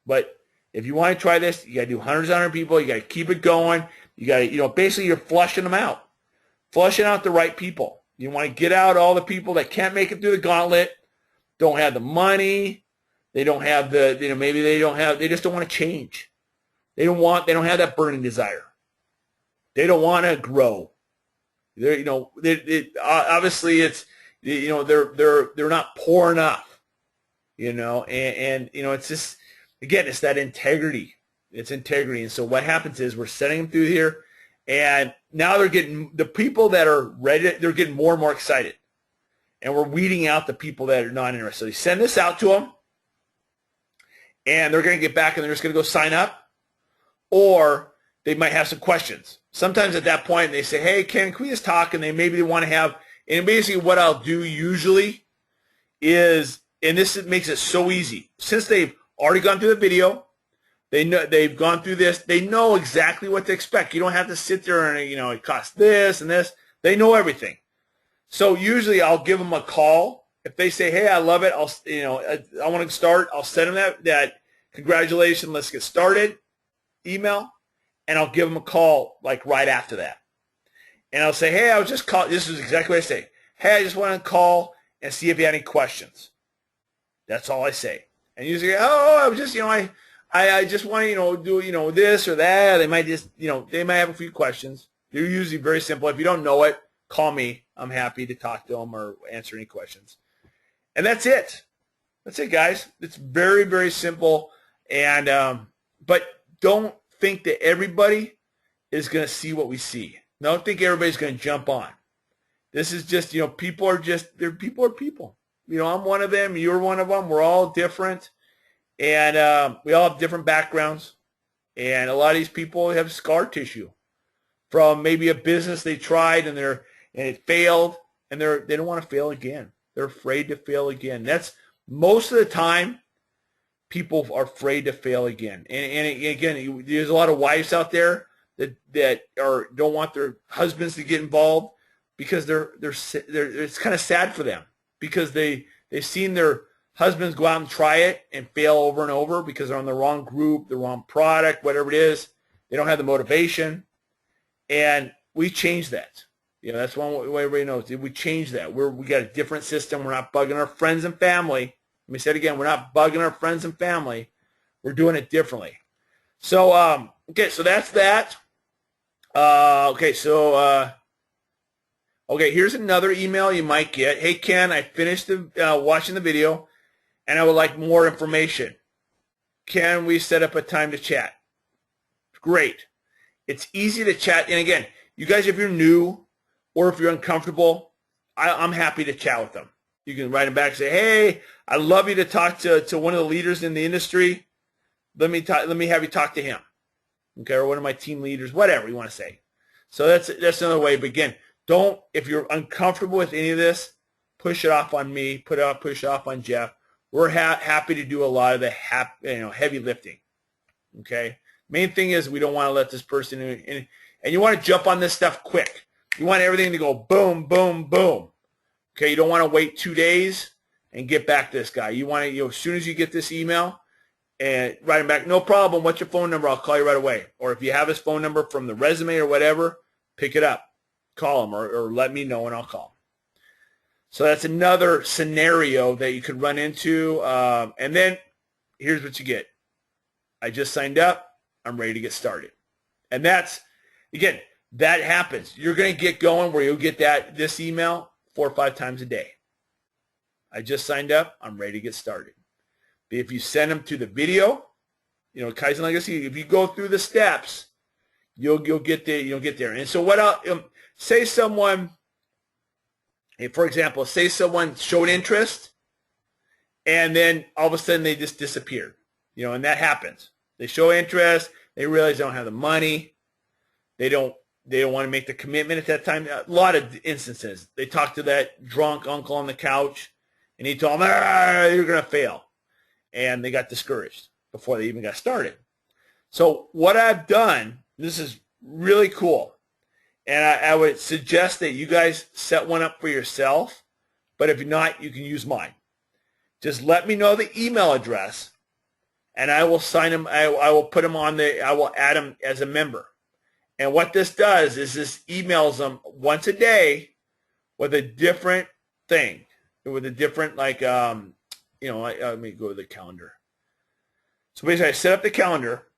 But if you want to try this, you got to do hundreds and hundreds of people. You got to keep it going. You got to, basically you're flushing them out. Flushing out the right people. You want to get out all the people that can't make it through the gauntlet, don't have the money, they don't have the, maybe they just don't want to change. They don't have that burning desire. They don't want to grow. They're, obviously it's, they're not poor enough, and it's just, again, it's that integrity. It's integrity. And so what happens is we're setting them through here, and now they're getting, the people that are ready, they're getting more and more excited. And we're weeding out the people that are not interested. So you send this out to them, and they're going to get back, and they're just going to go sign up, or they might have some questions. Sometimes at that point, they say, hey, can we just talk? And maybe they want to have, and basically what I'll do usually is, and this makes it so easy, since they've already gone through the video, they know they've gone through this, they know exactly what to expect. You don't have to sit there and, it costs this and this. They know everything. So usually I'll give them a call. If they say, hey, I love it, I want to start, I'll send them that congratulations, let's get started email, and I'll give them a call like right after that. And I'll say, hey, I was just calling, this is exactly what I say. Hey, I just want to call and see if you have any questions. That's all I say. And usually, I was just, I just want to, do, this or that. They might just, they might have a few questions. They're usually very simple. If you don't know it, call me. I'm happy to talk to them or answer any questions. And that's it. That's it, guys. It's very, very simple. And, but don't think that everybody is going to see what we see. Don't think everybody's going to jump on. This is just, people are people. I'm one of them. You're one of them. We're all different. And we all have different backgrounds. And a lot of these people have scar tissue from maybe a business they tried and it failed, and they don't want to fail again. They're afraid to fail again. That's most of the time. People are afraid to fail again. And again, there's a lot of wives out there that don't want their husbands to get involved because it's kind of sad for them because they've seen their husbands go out and try it and fail over and over because they're on the wrong group, the wrong product, whatever it is. They don't have the motivation. And we changed that. That's one way everybody knows. We changed that. We got a different system. We're not bugging our friends and family. Let me say it again. We're not bugging our friends and family. We're doing it differently. So, okay, so that's that. Okay, here's another email you might get. Hey, Ken, I finished watching the video, and I would like more information. Can we set up a time to chat? Great. It's easy to chat. And again, you guys, if you're new or if you're uncomfortable, I'm happy to chat with them. You can write them back and say, hey, I'd love you to talk to one of the leaders in the industry. Let me have you talk to him. Okay, or one of my team leaders, whatever you want to say. So that's another way. But again, if you're uncomfortable with any of this, push it off on me, push it off on Jeff. We're happy to do a lot of the heavy lifting. Okay? Main thing is we don't want to let this person in, and you want to jump on this stuff quick. You want everything to go boom, boom, boom. Okay, you don't want to wait 2 days and get back to this guy. You want to, as soon as you get this email, and write him back, no problem, what's your phone number? I'll call you right away. Or if you have his phone number from the resume or whatever, pick it up. Call him or let me know and I'll call him. So that's another scenario that you could run into. And then here's what you get. I just signed up. I'm ready to get started. And that's, again, that happens. You're going to get going where you'll get this email 4 or 5 times a day. I just signed up. I'm ready to get started. If you send them to the video, Kaizen Legacy, if you go through the steps, you'll get there. You'll get there. And so what else? Say someone, for example, say someone showed interest, and then all of a sudden they just disappeared. And that happens. They show interest. They realize they don't have the money. They don't want to make the commitment at that time. A lot of instances. They talked to that drunk uncle on the couch, and he told them, you're going to fail. And they got discouraged before they even got started. So what I've done, this is really cool, and I would suggest that you guys set one up for yourself, but if not, you can use mine. Just let me know the email address, and I will sign them. I will put them on I will add them as a member. And what this does is this emails them once a day with a different thing, with a different let me go to the calendar. So basically, I set up the calendar,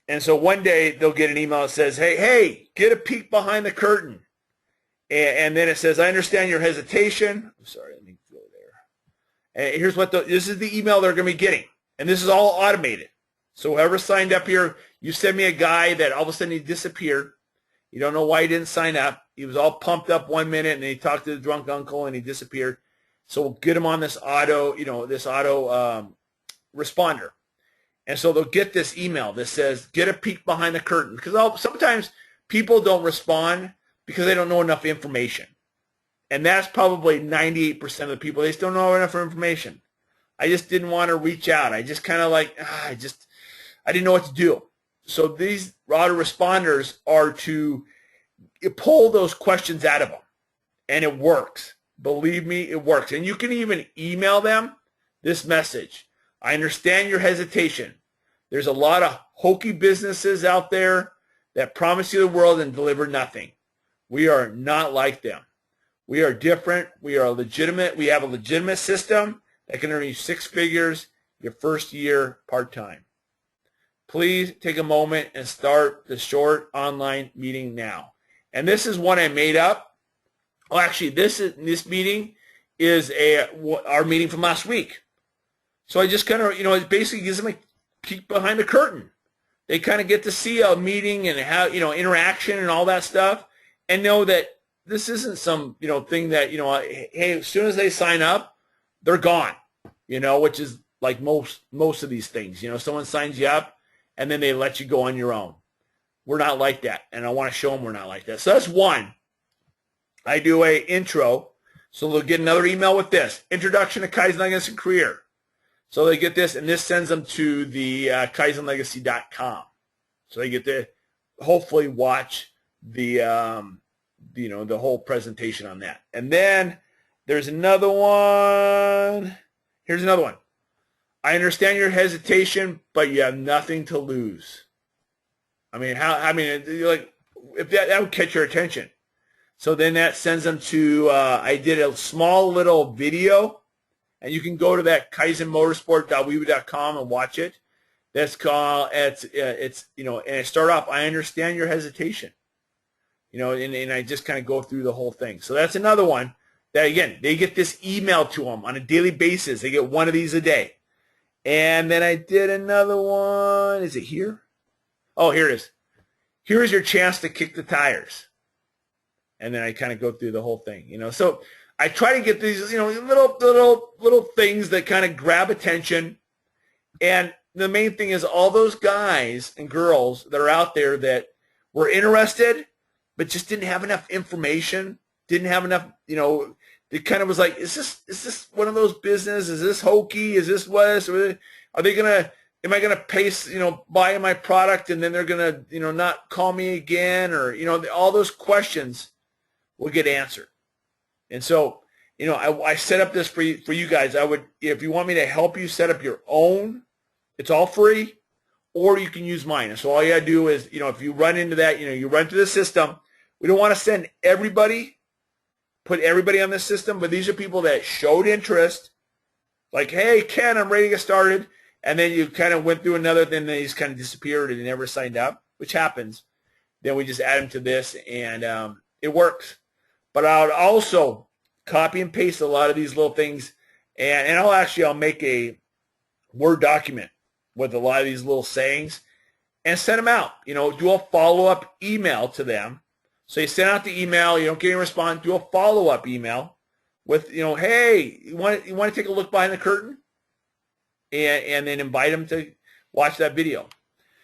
and so one day they'll get an email that says, hey, get a peek behind the curtain. And then it says, I understand your hesitation. I'm sorry, let me go there. And here's this is the email they're going to be getting. And this is all automated. So whoever signed up here, you send me a guy that all of a sudden he disappeared. You don't know why he didn't sign up. He was all pumped up 1 minute, and then he talked to the drunk uncle, and he disappeared. So we'll get them on this auto responder. And so they'll get this email that says, get a peek behind the curtain. Because sometimes people don't respond because they don't know enough information. And that's probably 98% of the people. They just don't know enough information. I just didn't want to reach out. I just kind of I didn't know what to do. So these autoresponders are to pull those questions out of them. And it works. Believe me, it works. And you can even email them this message. I understand your hesitation. There's a lot of hokey businesses out there that promise you the world and deliver nothing. We are not like them. We are different. We are legitimate. We have a legitimate system that can earn you 6 figures your first year part-time. Please take a moment and start the short online meeting now. And this is one I made up. Well, actually, this meeting is our meeting from last week. So I just kind of, it basically gives them a peek behind the curtain. They kind of get to see a meeting and how, interaction and all that stuff, and know that this isn't some, thing that, hey, as soon as they sign up, they're gone, which is like most of these things. Someone signs you up and then they let you go on your own. We're not like that, and I want to show them we're not like that. So that's one. I do a intro, so they'll get another email with this, Introduction to Kaizen Legacy Career. So they get this, and this sends them to the KaizenLegacy.com. So they get to hopefully watch the the whole presentation on that. And then there's another one. Here's another one. I understand your hesitation, but you have nothing to lose. I mean, you're like, if that would catch your attention. So then that sends them to, I did a small little video, and you can go to that kaizenmotorsport.weebly.com and watch it. That's called, and I start off, I understand your hesitation. And I just kind of go through the whole thing. So that's another one that, again, they get this email to them on a daily basis. They get one of these a day. And then I did another one. Is it here? Oh, here it is. Here's your chance to kick the tires. And then I kind of go through the whole thing, So I try to get these, little things that kind of grab attention. And the main thing is all those guys and girls that are out there that were interested, but just didn't have enough information, didn't have enough, it kind of was like, is this one of those business? Is this hokey? Is this what? Are they gonna? Am I gonna pay? Buy my product and then they're gonna, not call me again, or all those questions will get answered. And so, I set up this for you guys. I would, if you want me to help you set up your own, it's all free, or you can use mine. And so all you gotta do is, if you run into that, you run through the system. We don't want to send everybody, put everybody on this system, but these are people that showed interest, like, hey, Ken, I'm ready to get started, and then you kind of went through another, then they just kind of disappeared and they never signed up, which happens. Then we just add them to this, and it works. But I would also copy and paste a lot of these little things, and I'll make a Word document with a lot of these little sayings and send them out. Do a follow-up email to them. So you send out the email, you don't get any response, do a follow-up email with, hey, you want to take a look behind the curtain? And then invite them to watch that video.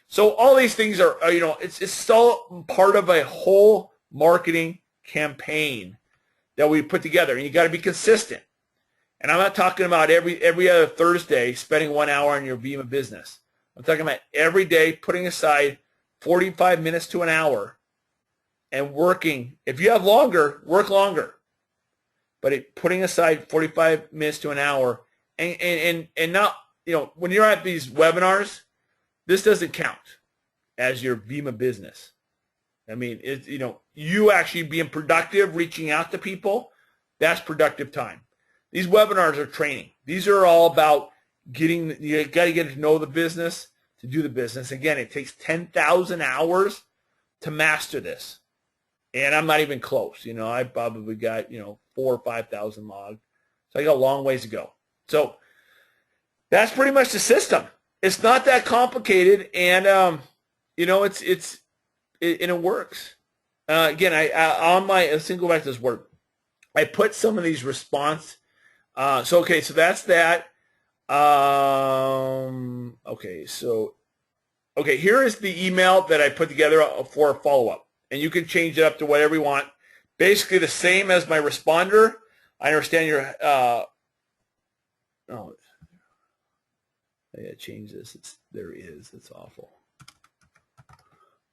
So all these things are it's still part of a whole marketing campaign that we put together, and you got to be consistent. And I'm not talking about every other Thursday spending 1 hour on your Vima business. I'm talking about every day putting aside 45 minutes to an hour and working. If you have longer, work longer. But putting aside 45 minutes to an hour and not, when you're at these webinars, this doesn't count as your Vima business. I mean, it's, you actually being productive, reaching out to people, that's productive time. These webinars are training. These are all about you got to get to know the business to do the business. Again, it takes 10,000 hours to master this. And I'm not even close. I probably got, 4,000 or 5,000 logged. So I got a long ways to go. So that's pretty much the system. It's not that complicated, and it works. Again, let's go back to this word. I put some of these response. So that's that. Here is the email that I put together for a follow-up. And you can change it up to whatever you want. Basically the same as my responder. I understand your, I gotta change this. There he is. It's awful.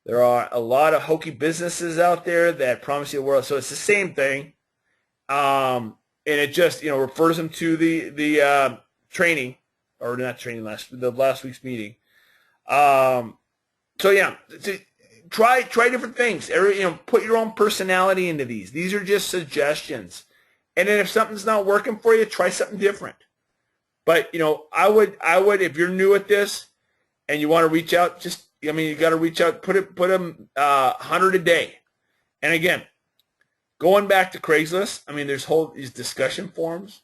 There are a lot of hokey businesses out there that promise you the world. So it's the same thing. And it just, refers them to the training, or not training, the last week's meeting. Try different things. Put your own personality into these. These are just suggestions. And then if something's not working for you, try something different. But I would if you're new at this and you want to reach out, you got to reach out. Put them 100 a day. And again, going back to Craigslist, there's these discussion forums.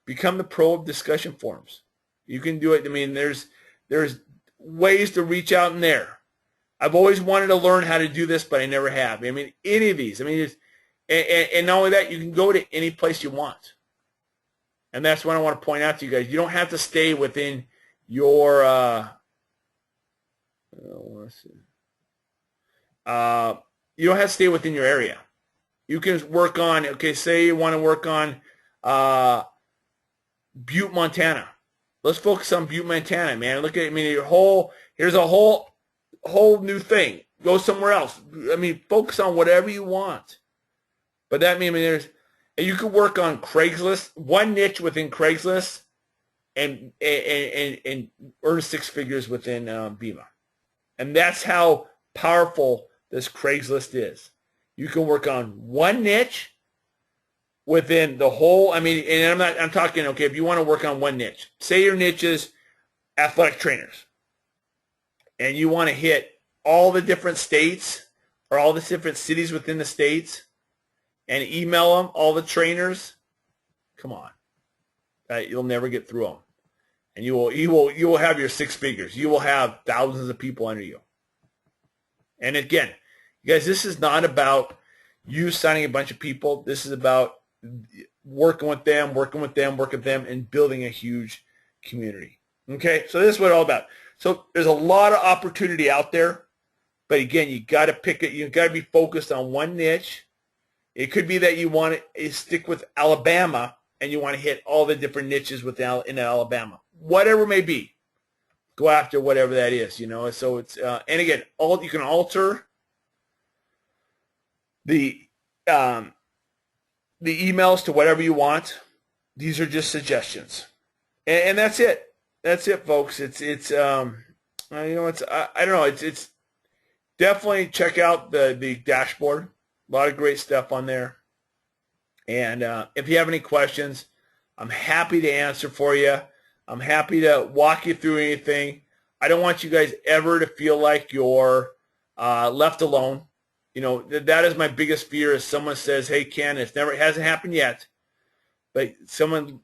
Become the pro of discussion forums. You can do it. There's ways to reach out in there. I've always wanted to learn how to do this, but I never have. Any of these. And not only that, you can go to any place you want. And that's what I want to point out to you guys. You don't have to stay within your I don't want to see. You don't have to stay within your area. You can work on, okay, say you want to work on Butte, Montana. Let's focus on Butte, Montana, man. Look at, I mean, here's a whole new thing. Go somewhere else. I mean, focus on whatever you want. But that means and you could work on Craigslist, one niche within Craigslist, and earn 6 figures within Bima. And that's how powerful this Craigslist is. You can work on one niche within the whole, I mean, and I'm talking, okay, if you want to work on one niche, say your niche is athletic trainers, and you want to hit all the different states or all the different cities within the states and email them, all the trainers, come on. You'll never get through them. And you will have your 6 figures. You will have thousands of people under you. And again, you guys, this is not about you signing a bunch of people. This is about working with them, and building a huge community. Okay, so this is what it's all about. So there's a lot of opportunity out there, but again, you got to pick it. You got to be focused on one niche. It could be that you want to stick with Alabama and you want to hit all the different niches in Alabama. Whatever it may be, go after whatever that is. You know. So it's and again, you can alter the emails to whatever you want. These are just suggestions, and that's it. That's it, folks. It's you know, I don't know. It's definitely check out the dashboard. A lot of great stuff on there. And if you have any questions, I'm happy to answer for you. I'm happy to walk you through anything. I don't want you guys ever to feel like you're left alone. You know, that is my biggest fear is someone says, hey, Ken, it hasn't happened yet, but someone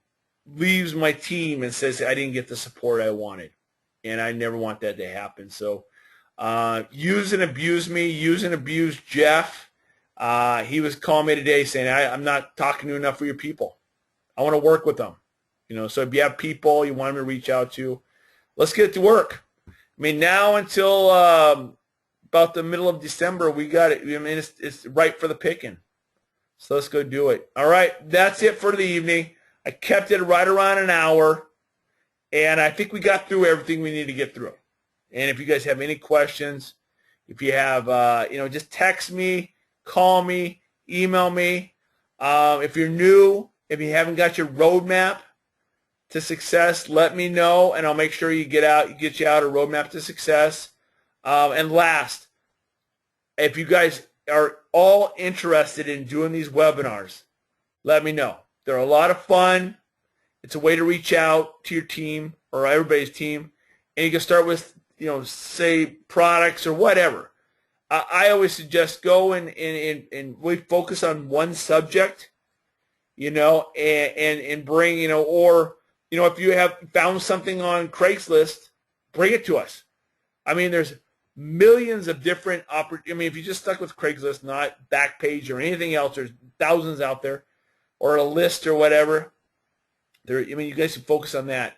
leaves my team and says, I didn't get the support I wanted. And I never want that to happen. So use and abuse me. Use and abuse Jeff. He was calling me today saying, I'm not talking to enough of your people. I want to work with them. You know, so if you have people you want them to reach out to, let's get to work. I mean, now until about the middle of December, we got it. I mean, it's right for the picking. So let's go do it. All right, that's it for the evening. I kept it right around an hour, and I think we got through everything we need to get through. And if you guys have any questions, if you have, you know, just text me, call me, email me. If you're new, if you haven't got your roadmap to success, let me know, and I'll make sure get you out a roadmap to success. And last, if you guys are all interested in doing these webinars, let me know. They're a lot of fun. It's a way to reach out to your team or everybody's team, and you can start with, you know, say products or whatever. I always suggest go and really focus on one subject, you know, and bring, you know, or, you know, if you have found something on Craigslist, bring it to us. I mean, there's millions of different opportunities. I mean, if you just stuck with Craigslist, not Backpage or anything else, there's thousands out there, or a list or whatever. I mean, you guys can focus on that.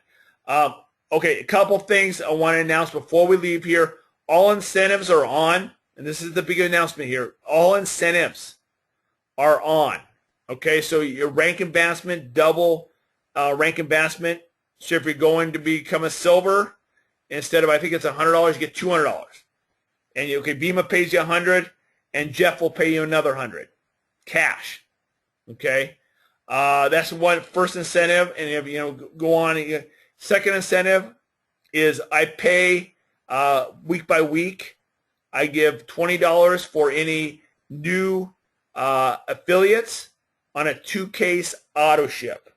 Okay, a couple things I want to announce before we leave here. All incentives are on, and this is the big announcement here. All incentives are on. Okay, so your rank advancement, double rank advancement. So if you're going to become a silver, instead of, I think it's $100, you get $200. And Bima pays you $100, and Jeff will pay you another $100 cash. Okay, that's one first incentive, and if, you know, go on. Second incentive is I pay week by week. I give $20 for any new affiliates on a 2-case auto ship.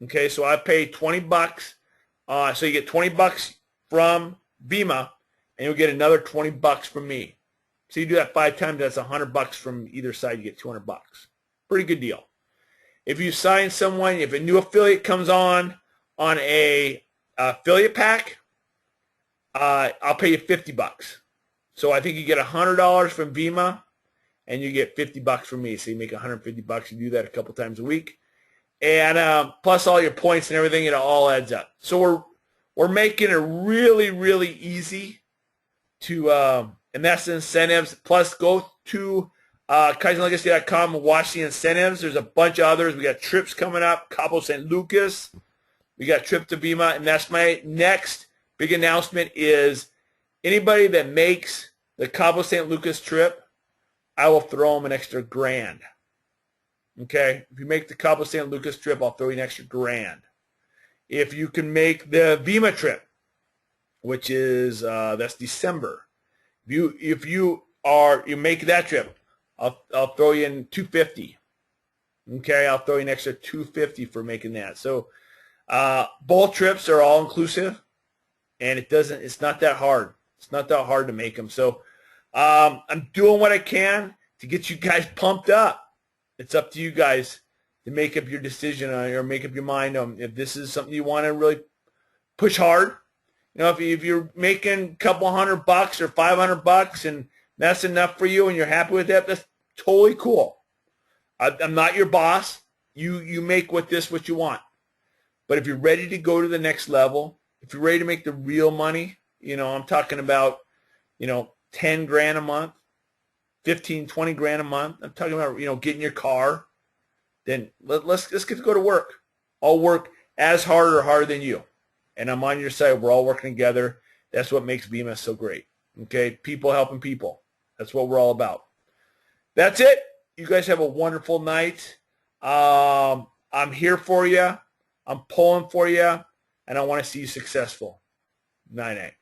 Okay, so I pay $20. So you get $20 from Bima, and you'll get another $20 from me. So you do that 5 times, that's $100 from either side. You get $200. Pretty good deal. If you sign someone, if a new affiliate comes on a affiliate pack, I'll pay you $50. So I think you get $100 from Bima, and you get $50 from me. So you make $150. You do that a couple times a week, and plus all your points and everything, it all adds up. So we're making it really, really easy and that's the incentives. Plus, go to KaizenLegacy.com and watch the incentives. There's a bunch of others. We got trips coming up, Cabo San Lucas. We got trip to Bima, and that's my next big announcement is anybody that makes the Cabo San Lucas trip, I will throw them an extra $1,000. Okay? If you make the Cabo San Lucas trip, I'll throw you an extra $1,000. If you can make the Vima trip, which is that's December. If you make that trip, I'll throw you in $250. Okay, I'll throw you an extra $250 for making that. So both trips are all inclusive, and it's not that hard. It's not that hard to make them. So I'm doing what I can to get you guys pumped up. It's up to you guys to make up your decision on or make up your mind on if this is something you want to really push hard. You know, if you're making a couple $100 or $500 and that's enough for you and you're happy with that, that's totally cool. I'm not your boss. You make what you want. But if you're ready to go to the next level, if you're ready to make the real money, you know, I'm talking about, you know, 10 grand a month, 15, 20 grand a month. I'm talking about, you know, getting your car. Then let's get to go to work. I'll work as hard or harder than you. And I'm on your side. We're all working together. That's what makes Bima so great. Okay? People helping people. That's what we're all about. That's it. You guys have a wonderful night. I'm here for you. I'm pulling for you. And I want to see you successful. Night-night.